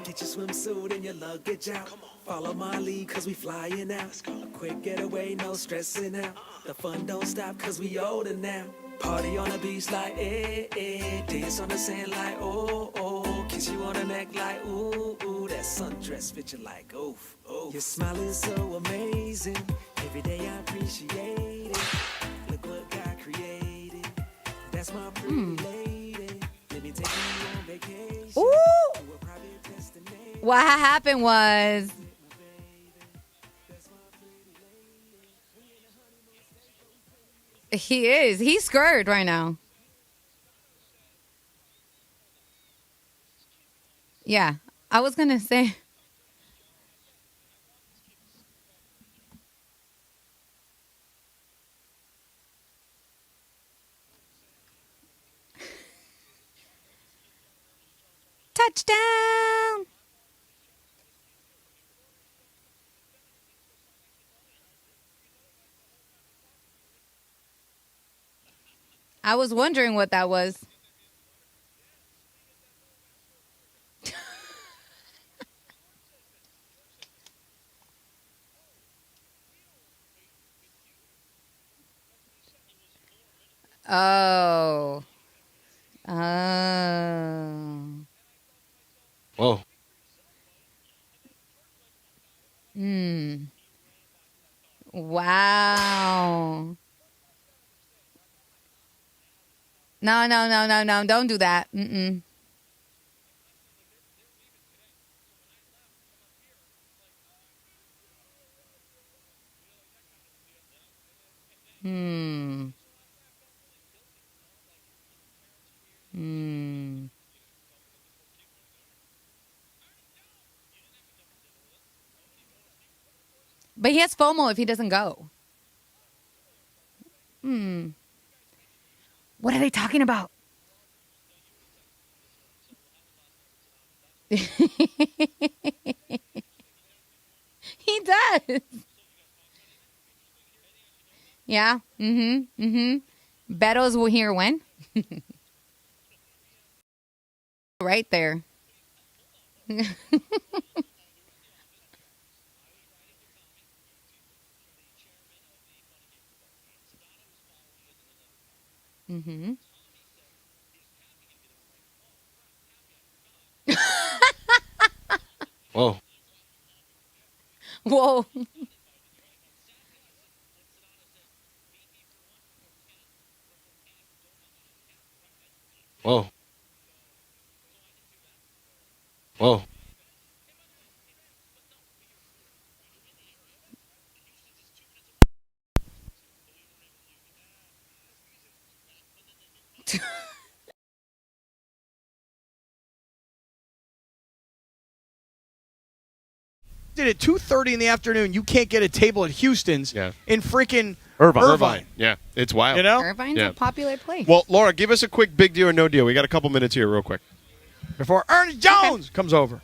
Get your swimsuit and your luggage out. Follow my lead, cause we flying out. A quick getaway, no stressing out. The fun don't stop, cause we older now. Party on the beach like, eh, eh. Dance on the sand like, oh, oh. Kiss you on the neck like, ooh, ooh. That sundress fit you like, oof, oof. Your smile is so amazing. Every day I appreciate it. Look what God created. That's my pretty lady. Let me take you on vacation. Ooh. To a private destination. What happened was he's scared right now. Yeah, I was gonna say. Touchdown! I was wondering what that was. Oh. Oh. Whoa. Wow. No. Don't do that. Mm-mm. But he has FOMO if he doesn't go. What are they talking about? He does. Yeah. Beto's will hear when? Right there. Whoa. Whoa. Whoa. Whoa. Did at 2:30 in the afternoon, you can't get a table at Houston's in freaking Irvine. Yeah, it's wild. You know? Irvine's Yeah. a popular place. Well, Laura, give us a quick big deal or no deal. We got a couple minutes here real quick. Before Ernest Jones comes over.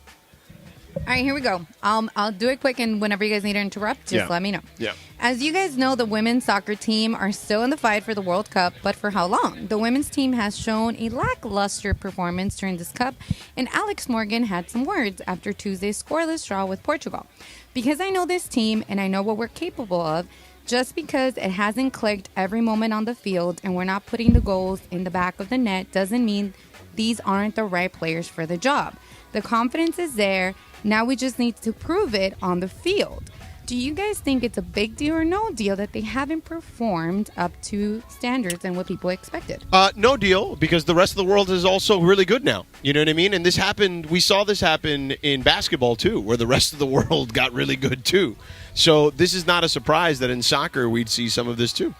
All right, here we go. I'll do it quick, and whenever you guys need to interrupt, just let me know. Yeah. As you guys know, the women's soccer team are still in the fight for the World Cup, but for how long? The women's team has shown a lackluster performance during this cup, and Alex Morgan had some words after Tuesday's scoreless draw with Portugal. Because I know this team, and I know what we're capable of, just because it hasn't clicked every moment on the field and we're not putting the goals in the back of the net doesn't mean these aren't the right players for the job. The confidence is there. Now we just need to prove it on the field. Do you guys think it's a big deal or no deal that they haven't performed up to standards and what people expected? No deal, because the rest of the world is also really good now. You know what I mean? And this happened, we saw this happen in basketball too, where the rest of the world got really good too. So this is not a surprise that in soccer we'd see some of this too.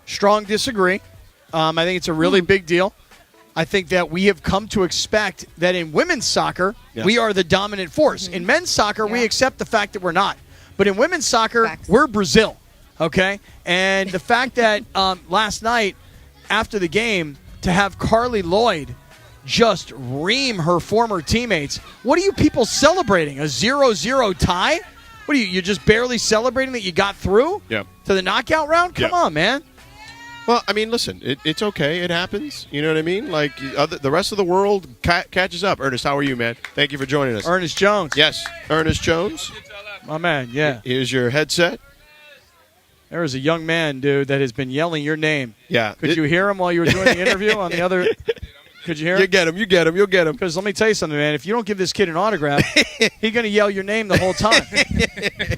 Strong disagree. I think it's a really big deal. I think that we have come to expect that in women's soccer, we are the dominant force. In men's soccer, we accept the fact that we're not. But in women's soccer, we're Brazil, okay? And the fact that last night, after the game, to have Carly Lloyd just ream her former teammates, what are you people celebrating? A 0-0 tie? What are you're just barely celebrating that you got through to the knockout round? Come on, man. Well, I mean, listen, it's okay. It happens. You know what I mean? Like, the rest of the world catches up. Ernest, how are you, man? Thank you for joining us. Ernest Jones. Yes, Ernest Jones. My man, yeah. Here's your headset. There was a young man, dude, that has been yelling your name. Yeah. Could you hear him while you were doing the interview on the other? Could you hear him? You get him. You'll get him. Because let me tell you something, man. If you don't give this kid an autograph, he's going to yell your name the whole time.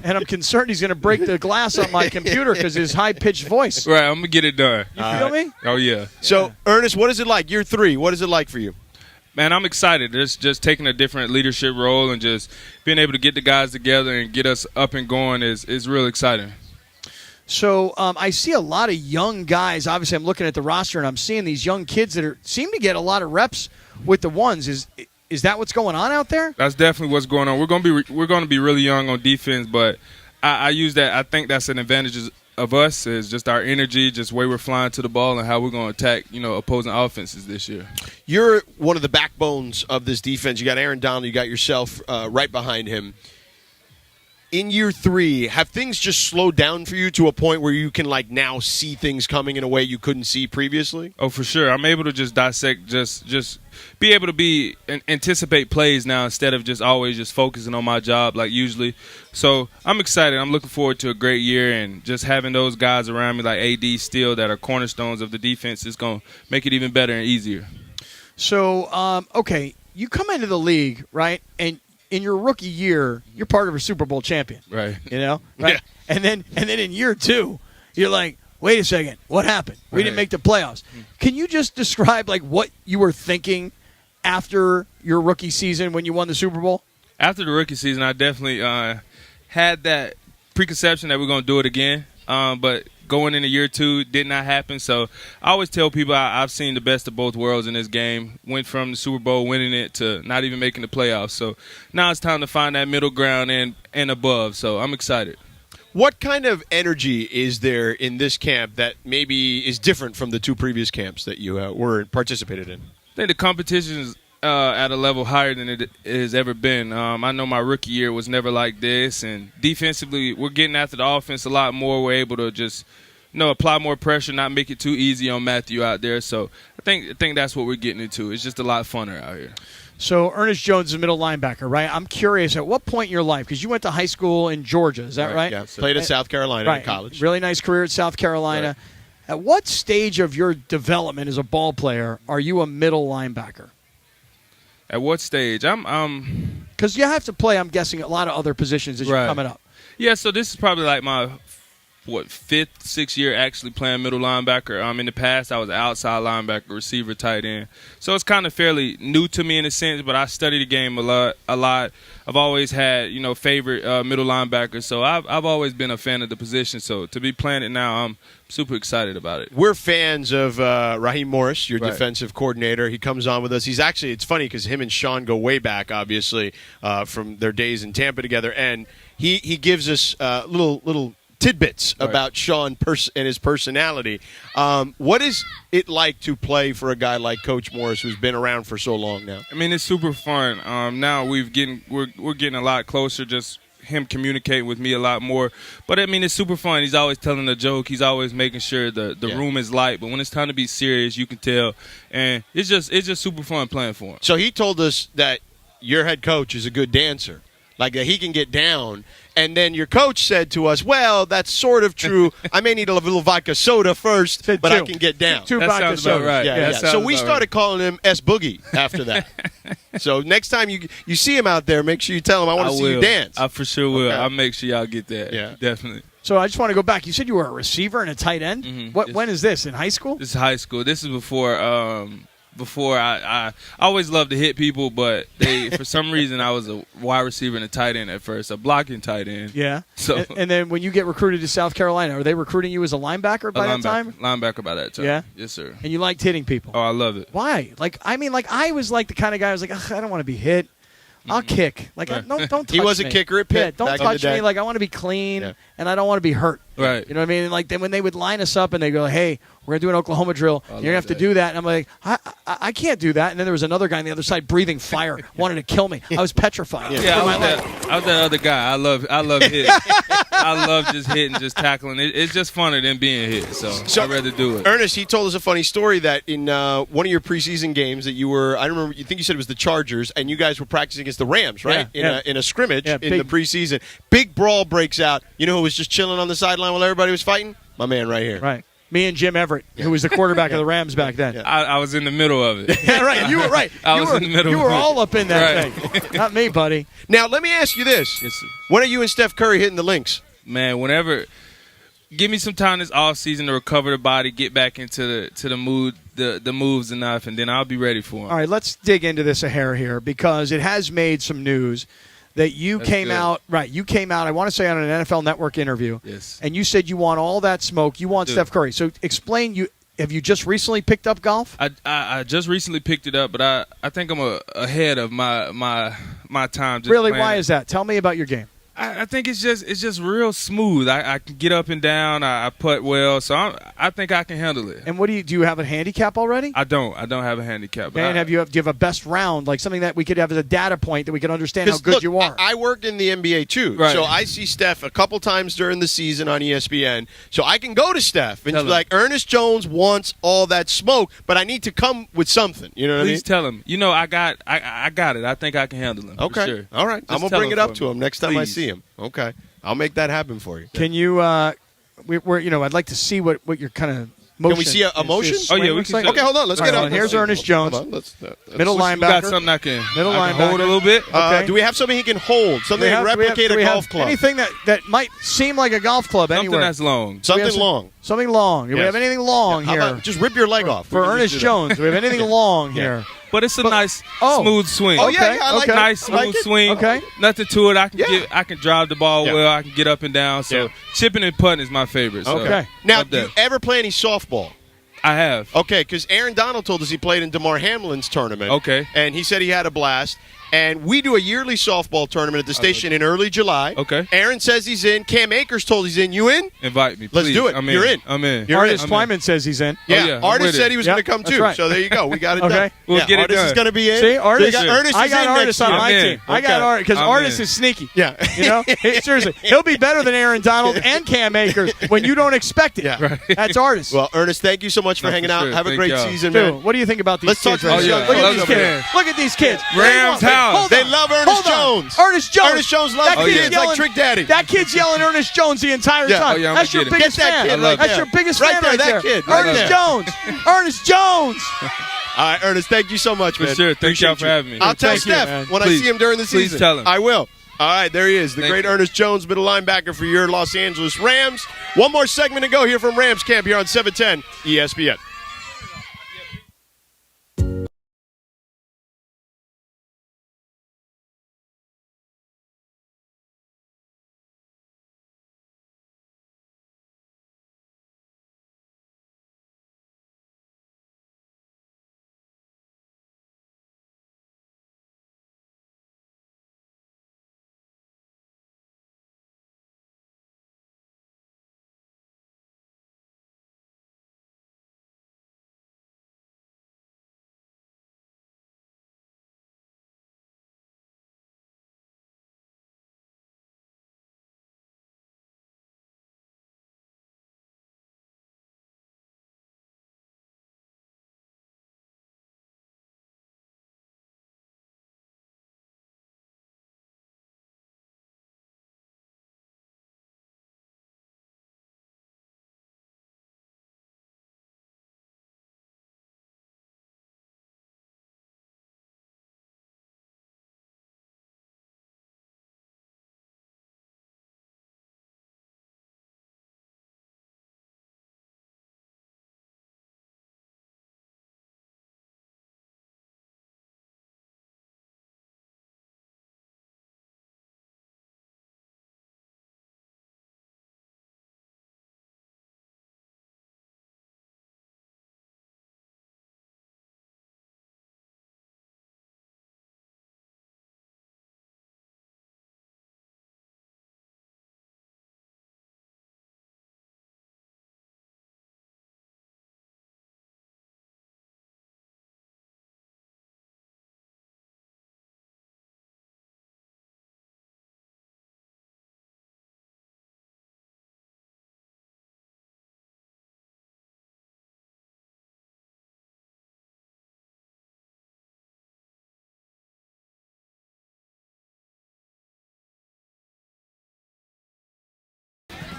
And I'm concerned he's going to break the glass on my computer because his high-pitched voice. Right, I'm going to get it done. You feel me? Oh, yeah. So, Ernest, what is it like? Year 3, what is it like for you? Man, I'm excited. Just taking a different leadership role and just being able to get the guys together and get us up and going is real exciting. So I see a lot of young guys. Obviously, I'm looking at the roster, and I'm seeing these young kids that seem to get a lot of reps with the ones. Is that what's going on out there? That's definitely what's going on. We're going to be really young on defense, but I use that. I think that's an advantage of us is just our energy, just the way we're flying to the ball, and how we're going to attack opposing offenses this year. You're one of the backbones of this defense. You got Aaron Donald. You got yourself right behind him. In year 3, have things just slowed down for you to a point where you can now see things coming in a way you couldn't see previously? Oh, for sure. I'm able to just dissect, just be able to anticipate plays now instead of just always just focusing on my job like usually. So I'm excited. I'm looking forward to a great year, and just having those guys around me like AD Steele that are cornerstones of the defense is going to make it even better and easier. So, okay, you come into the league, right, and in your rookie year, you're part of a Super Bowl champion. Right. Right? Yeah. And then in year 2, you're like, wait a second, what happened? We didn't make the playoffs. Can you just describe what you were thinking after your rookie season when you won the Super Bowl? After the rookie season, I definitely had that preconception that we're going to do it again. But going into year 2 did not happen. So I always tell people I've seen the best of both worlds in this game. Went from the Super Bowl winning it to not even making the playoffs. So now it's time to find that middle ground and above. So I'm excited. What kind of energy is there in this camp that maybe is different from the 2 previous camps that you were participated in? I think the competition is at a level higher than it has ever been. I know my rookie year was never like this, and defensively we're getting after the offense a lot more. We're able to just apply more pressure, not make it too easy on Matthew out there. So I think that's what we're getting into. It's just a lot funner out here. So Ernest Jones is a middle linebacker, right? I'm curious, at what point in your life, because you went to high school in Georgia, is that right? Yeah, played at South Carolina in college. Really nice career at South Carolina. Right. At what stage of your development as a ball player are you a middle linebacker? At what stage? I'm because you have to play, I'm guessing, a lot of other positions as you're coming up. Yeah, so this is probably like my 5th, 6th year actually playing middle linebacker. In the past, I was an outside linebacker, receiver, tight end. So it's kind of fairly new to me in a sense, but I study the game a lot. I've always had, favorite middle linebackers. So I've always been a fan of the position. So to be playing it now, I'm super excited about it. We're fans of Raheem Morris, your defensive coordinator. He comes on with us. It's funny because him and Sean go way back, obviously, from their days in Tampa together. And he gives us little tidbits about Sean and his personality. What is it like to play for a guy like Coach Morris, who's been around for so long now? It's super fun. Now we're getting a lot closer. Just him communicating with me a lot more. But it's super fun. He's always telling a joke. He's always making sure the room is light. But when it's time to be serious, you can tell. And it's just super fun playing for him. So he told us that your head coach is a good dancer. Like that he can get down. And then your coach said to us, well, that's sort of true. I may need a little vodka soda first, but I can get down. 2 that vodka sodas. Right. Yeah. So we started calling him S Boogie after that. So next time you see him out there, make sure you tell him I want to see you dance. I for sure will. Okay. I'll make sure y'all get that. Yeah. Definitely. So I just want to go back. You said you were a receiver and a tight end? Mm-hmm. When is this, in high school? This is high school. This is before I always loved to hit people, but for some reason I was a wide receiver and a tight end at first, a blocking tight end. Yeah. So and then when you get recruited to South Carolina, are they recruiting you as a linebacker by that time? Linebacker by that time. Yeah. Yes, sir. And you liked hitting people? Oh, I love it. Why? I was like the kind of guy I was like, I don't want to be hit. I'll kick. Don't touch me. He was a kicker at Pitt. Yeah, don't touch me. I want to be clean, and I don't want to be hurt. Right. You know what I mean? Then when they would line us up and they go, hey, we're going to do an Oklahoma drill. You're going to have to do that. And I'm like, I can't do that. And then there was another guy on the other side breathing fire, wanted to kill me. I was petrified. Yeah, I was that other guy. I love hit. I love just hitting, just tackling. It's just funner than being hit, so I'd rather do it. Ernest, he told us a funny story that in one of your preseason games that you were, I remember, you think you said it was the Chargers, and you guys were practicing against the Rams, right? In a scrimmage in the preseason. Big brawl breaks out. You know who was just chilling on the sideline while everybody was fighting? My man right here. Right. Me and Jim Everett, who was the quarterback of the Rams back then. I was in the middle of it. Yeah, right. You were right. I was in the middle. You were all up in that Right. thing. Not me, buddy. Now, let me ask you this. Yes, sir. When are you and Steph Curry hitting the links? Man, whenever, give me some time this off season to recover the body, get back into the mood, the moves enough, and then I'll be ready for him. All right, let's dig into this a hair here because it has made some news that you came out, I want to say on an NFL Network interview, Yes. and you said you want all that smoke. You want Steph Curry. So explain, have you just recently picked up golf? I just recently picked it up, but I think I'm ahead of my time. Just Really, playing why it. is that? Tell me about your game. I think it's just real smooth. I can get up and down. I putt well, so I think I can handle it. And what do you have a handicap already? I don't have a handicap. But And do you have a best round, like something that we could have as a data point that we can understand how good look, you are? I work in the NBA too, Right. so I see Steph a couple times during the season on ESPN. So I can go to Steph and Tell be him. like, Ernest Jones wants all that smoke, but I need to come with something. You know what I mean? Please tell him. You know, I got it. I think I can handle him. Okay. For sure. All right. Just I'm going to tell bring it up for to me. him next time I Please. see him. Okay. I'll make that happen for you. Can you? I'd like to see what your kind of motion. Can we see a motion? Oh, yeah, we looks can like. see- Okay, hold on. Let's All get right, up. here's Ernest Jones, Hold on. middle We got linebacker. something I can Middle hold linebacker. a little bit. Okay. Do we have something he can hold? Something Do to replicate do we a have golf club? Anything that might seem like a golf club Something anywhere. that's long. Do we have Something some- long. Something long. Do we Yes. have anything long How here? about just rip your leg off? For We can Ernest just do that. Jones, do we have anything long here? But it's a nice, oh. smooth swing. Oh, yeah, I like okay. it. Nice, I like smooth it. swing. Okay. Nothing to it. Yeah. I can drive the ball Yeah. well. I can get up and down. So Yeah. chipping and putting is my favorite. So Okay. Now, love do you that. ever play any softball? I have. Okay, because Aaron Donald told us he played in DeMar Hamlin's tournament. Okay. And he said he had a blast. And we do a yearly softball tournament at the station in early July. Okay. Aaron says he's in. Cam Akers told he's in. You in? Invite me. Let's please. do it. I'm You're in. in. I'm in. You're Artist I'm Twyman says he's in. Yeah. yeah, I'm Artist with said it. he was Yep, going to come that's too. right. So there you go. We got it Okay. done. We'll Yeah, get it Artist done. is going to be in. See, Artist. So you got Ernest I is got in Artist next on year. my I'm in. team. I got Okay. Artist because I'm Artist in. is sneaky. Yeah. You know, seriously, he'll be better than Aaron Donald and Cam Akers when you don't expect it. Yeah. Right. That's Artist. Well, Ernest, thank you so much for No, hanging for out. sure. Have a Thank great y'all. season, Dude, man. what do you think about these Let's talk kids? to right these now? young Look at fellas these over kids. there. Look at these kids. Rams house. Hold They on. love Ernest Hold on. Jones. Ernest Jones. Ernest Jones loves That kids kid's like yelling- Trick Daddy. That kid's yelling Ernest Jones the entire Yeah. time. Oh, yeah, I'm That's gonna your get it. biggest Get that fan. kid right That's there. your biggest Right fan there, right that there. kid right Ernest there. Jones. Ernest Jones. All right, Ernest, thank you so much, For man. sure. Thank y'all Appreciate for you. having me. I'll tell Thank you, Steph man. when I Please. see him during the Please season. tell him. I will. All right, there he is, the Thank great you. Ernest Jones, middle linebacker for your Los Angeles Rams. One more segment to go here from Rams Camp here on 710 ESPN.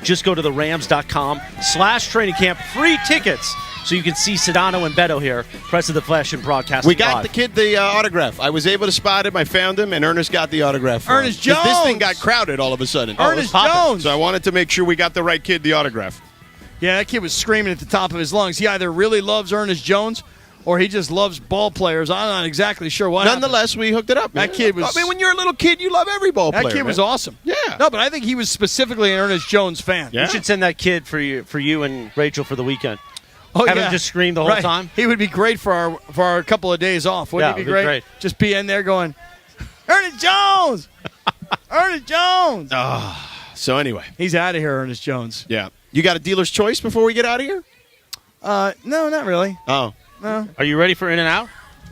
just go to the Rams.com/training camp. Free tickets. So you can see Sedano and Beto here, Press of the Flesh and broadcast. We got the kid the autograph. I was able to spot him. I found him, and Ernest got the autograph. For Ernest him. 'Cause Jones! This thing got crowded all of a sudden. Ernest It was popping. Jones! So I wanted to make sure we got the right kid the autograph. Yeah, that kid was screaming at the top of his lungs. He either really loves Ernest Jones or he just loves ball players. I'm not exactly sure what Nonetheless, we hooked it up. That man. kid was- I mean, when you're a little kid, you love every ball player. That kid was man. awesome. Yeah. No, but I think he was specifically an Ernest Jones fan. Yeah. You should send that kid for you and Rachel for the weekend. Oh, Have yeah. him just scream the whole Right. time. He would be great for our couple of days off. Wouldn't Yeah, he be it'd be great? great. Just be in there going, Ernest Jones! Ernest Jones! So anyway, He's out of here, Ernest Jones. yeah. You got a dealer's choice before we get out of here? No, not really. Oh. No. Are you ready for In and Out?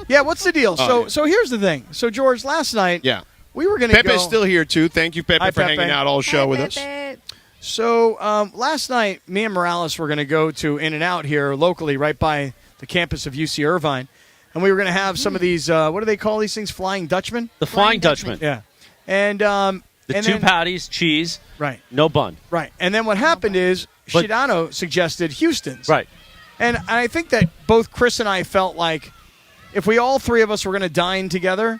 Yeah, what's the deal? Oh, yeah. So here's the thing. So, George, last night, Yeah. we were going to go. Pepe's still here, too. Thank you, Pepe, Hi, for Pepe. hanging out all show with us. So last night, me and Morales were going to go to In-N-Out here locally, right by the campus of UC Irvine, and we were going to have some of these. What do they call these things? Flying Dutchmen. The Flying Dutchman. Yeah, and The and two then- patties, cheese, right, no bun. right, and then what happened is But- Sedano suggested Houston's. Right. And I think that both Chris and I felt like if we all three of us were going to dine together,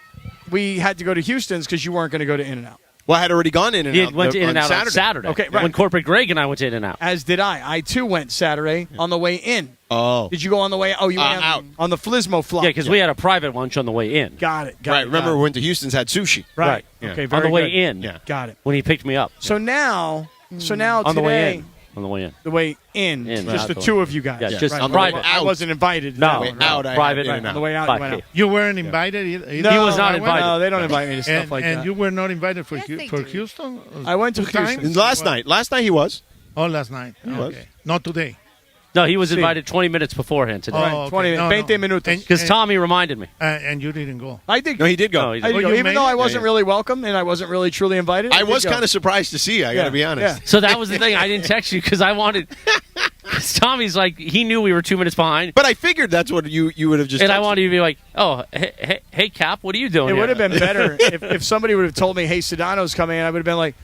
we had to go to Houston's because you weren't going to go to In-N-Out. Well, I had already gone in and He out. went to In and Out Saturday. on Saturday. Okay, right. When Corporate Greg and I went to In and Out. As did I. I too went Saturday on the way in. Oh. Did you go on the way? Oh, you went out. on the Flismo flight. Yeah, because we had a private lunch on the way in. Got it. Got Right. it. Remember, got we went to Houston's, had sushi. it. Right. Yeah. Okay. On Very the way good. in. Yeah. Got it. When he picked me up. So now On today, the way in. On the way in. the way in, In, just the right. two of you guys. Yeah, just right. on the private. way I out. wasn't invited. to No, that Way one, no, out, I had private. In and On out. the way out, By you went out. fee. You weren't invited either? No, He was not I went- invited. No, they don't invite me to stuff And, like and that. you were not invited for Yes, they for do. Houston? I went to Two times? Houston. Last night. Last night he was. Oh, last night. was. Okay. Not today. No, he was See. invited 20 minutes beforehand today. Right, okay. 20 No, no. 20 minutos. And- Because Tommy reminded me. And you didn't go. I did. No, he did go. No, he I did Oh, go. you Even made though it? I wasn't Yeah, yeah. really welcome and I wasn't really truly invited. I was kind of surprised to see. I got to be honest. Yeah. So that was the thing. I didn't text you because I wanted. Because Tommy's like, he knew we were 2 minutes behind. But I figured that's what you would have just. And I texted. wanted you to be like, oh, hey, Cap, what are you doing It here? would have been better if somebody would have told me, "Hey, Sedano's coming," and I would have been like,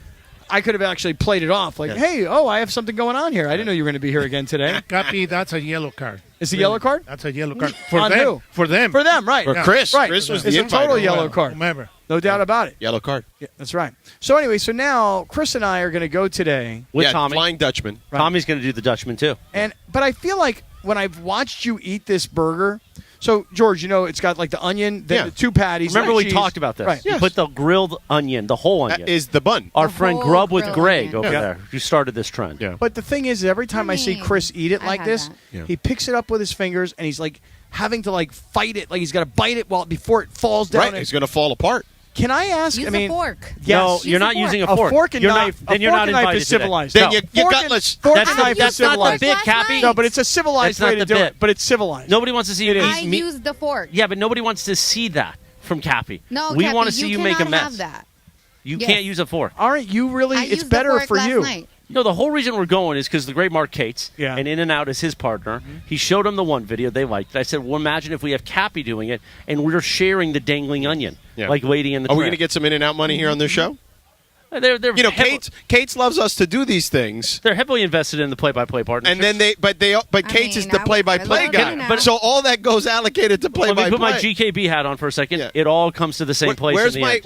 I could have actually played it off, like, "Hey, I have something going on here. I didn't know you were going to be here again today." Cappy, that's a yellow card. It's a yellow card That's a yellow card. For On them. who? For them. for them, right? For Yeah. Chris. Right. Chris was It's the a total inviter. yellow card. Whomever. No doubt about it. Yellow card. Yeah, that's right. So anyway, so now Chris and I are going to go today, With yeah, Tommy. Flying Dutchman. Right. Tommy's going to do the Dutchman, too. but I feel like when I've watched you eat this burger, so George, it's got like the onion, then Yeah. the two patties. Remember the we cheese. talked about this. Right. You put the grilled onion, the whole onion. That is the bun. Our The friend whole Grub with grilled Greg onion. over Yeah. there, who started this trend. Yeah. But the thing is, every time I see mean, Chris eat it I've like had this, that. Yeah. he picks it up with his fingers and he's like having to like fight it, like he's got to bite it before it falls down. Right. And- It's going to fall apart. Can I ask? Use I mean, a fork. Yes. No, Use you're a not fork. using a a fork. fork and You're knife. Not, then a you're fork not and knife invited is today. civilized. Then No. you're Fork gutless. And, fork That's and not- knife is that's not the civilized. bit, Cappy. No, but it's a civilized That's not way to the do bit. it. But it's civilized. Nobody wants to see you I eat meat. use the fork. Yeah, but nobody wants to see that from Cappy. No, we Cappy, want to see you make a cannot mess. have that. You Yes. can't use a fork. Aren't you really? I It's used better the fork for last you. Night. No, the whole reason we're going is because the great Mark Cates Yeah. and In and Out is his partner. He showed them the one video. They liked it. I said, well, imagine if we have Cappy doing it and we're sharing the dangling onion, Yeah. like waiting in the Are we tray. going to get some In-N-Out money here on this show? They're Kate's loves us to do these things. They're heavily invested in the play-by-play partnership. And then but Kate's is the play-by-play I guy. love But so all that goes allocated to Let play-by-play. me put my GKB hat on for a second. Yeah. It all comes to the same place. Where's in the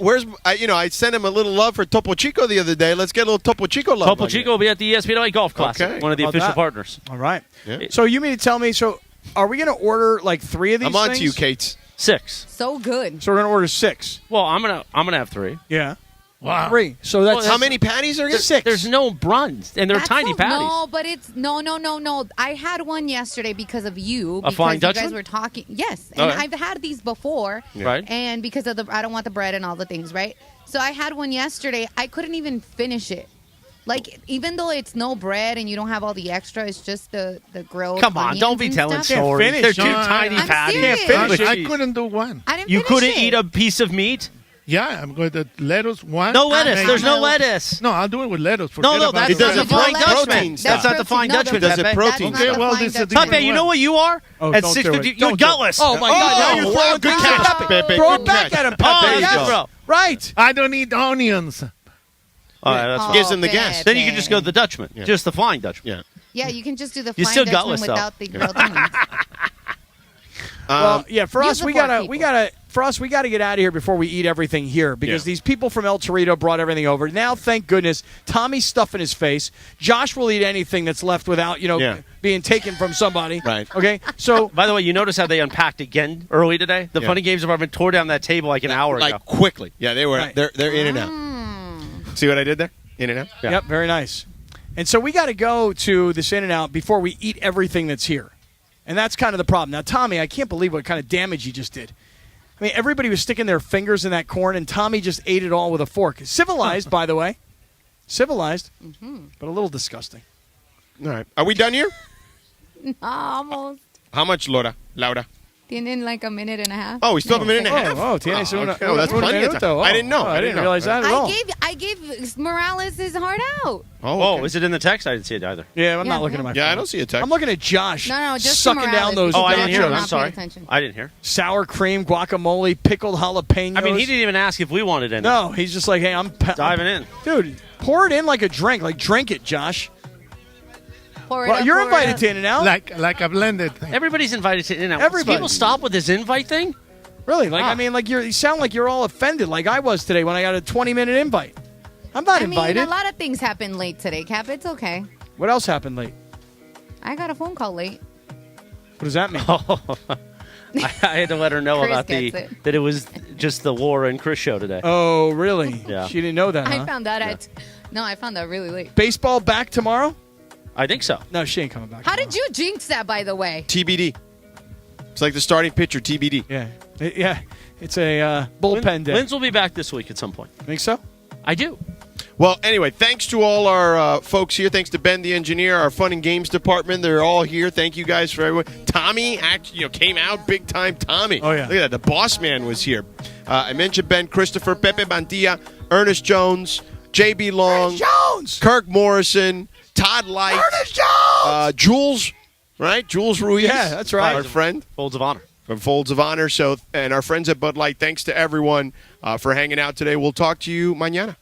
end. I sent him a little love for Topo Chico the other day. Let's get a little Topo Chico love. Topo on Chico you. will be at the ESPN Golf Classic, Okay. one of the How about official that? partners. All right. Yeah. So you mean to tell me? So are we going to order like 3 of these? I'm on things? to you, Kate. 6. So good. So we're going to order 6. Well, I'm gonna have 3. Yeah. Wow. 3. So that's How many patties are there? 6. There's no buns, and they're That's tiny so- patties. No, but it's no. I had one yesterday because of you. A Because Flying you guys Dutchman? were talking. Yes, and Okay. I've had these before. Right. And because of I don't want the bread and all the things, right? So I had one yesterday. I couldn't even finish it. Like, even though it's no bread and you don't have all the extra, it's just the grilled. Come on, onions don't be and telling stuff. stories. finish. They're too No, tiny I'm patties. serious. Can't finish I it. couldn't do one. I didn't. You finish couldn't it. eat a piece of meat? Yeah, I'm going to lettuce one. No lettuce. I There's no know. lettuce. No, I'll do it with lettuce. No, Forget no, about that's It does not a the Flying That's Dutchman. protein That's stuff. not the Flying No, Dutchman. Does it Pepe. protein? That's not Okay, the well, Flying this is a Dutchman. different Pepe, you know what you are? Oh, At don't do 6:50, it. you're Don't do it. gutless. Oh my God! Now you're wow, throwing good back catch, at him. Pepe, Throw good it back catch. at him, Pepe. Oh, Yes. yes, bro. Right. I don't eat onions. That's Gives them the gas. Then you can just go the Dutchman, just the Flying Dutchman. Yeah. Yeah, you can just do the You're Flying still Dutchman gutless, though. without the grilled onions. Well, yeah, for You us, we support gotta get out of here before we eat everything here because these people from El Torito brought everything over. Now, thank goodness, Tommy's stuffing his face. Josh will eat anything that's left without being taken from somebody. Right. Okay. So, By the way, you notice how they unpacked again early today? The Funny Games Department tore down that table like an hour ago. Like quickly. Yeah, they were. Right. They're in and out. See what I did there? In and out. Yeah. Yep, very nice. And so we got to go to this In-N-Out before we eat everything that's here. And that's kind of the problem. Now, Tommy, I can't believe what kind of damage you just did. I mean, everybody was sticking their fingers in that corn, and Tommy just ate it all with a fork. Civilized, by the way. Civilized, but a little disgusting. All right. Are we done here? Almost. How much, Laura? Tienen like a minute and a half. Oh, we still have a minute and a half. Tienes una, okay. Oh, that's una plenty of minuto. time. I didn't know. I didn't realize that at all. I gave Morales his heart out. Oh, okay. Is it in the text? I didn't see it either. Yeah, I'm not looking at my phone. Yeah, I don't see a text. I'm looking at Josh. No, just sucking Morales. down those I didn't hear. nachos. I'm sorry. Attention. I didn't hear. Sour cream, guacamole, pickled jalapenos. I mean, he didn't even ask if we wanted any. No, he's just like, hey, I'm Diving in. Dude, pour it in like a drink. Like, drink it, Josh. Pour it Well, up, you're pour it invited up. to In-N-Out. Like a blended thing. Everybody's invited to In-N-Out. Everybody. People stop with this invite thing? Really? Like, I mean, like you sound like you're all offended, like I was today when I got a 20-minute invite. I'm not invited. I mean, a lot of things happened late today, Cap. It's okay. What else happened late? I got a phone call late. What does that mean? I had to let her know Chris about gets it. that it was just the Laura and Chris show today. Oh, really? Yeah. She didn't know that, I huh? found out I found out really late. Baseball back tomorrow? I think so. No, she ain't coming back. How did you jinx that, by the way? TBD. It's like the starting pitcher, TBD. Yeah. It's a bullpen day. Linz will be back this week at some point. Think so? I do. Well, anyway, thanks to all our folks here. Thanks to Ben, the engineer, our fun and games department. They're all here. Thank you guys for everyone. Tommy actually, came out big time. Tommy. Oh, yeah. Look at that. The boss man was here. I mentioned Ben, Christopher, Pepe Mantilla, Ernest Jones, J.B. Long, Jones! Kirk Morrison, Todd Light, Ernest Jones! Jules, right? Jules Ruiz. Yeah, that's right. Our friend. Folds of Honor. From Folds of Honor. So, and our friends at Bud Light, thanks to everyone for hanging out today. We'll talk to you mañana.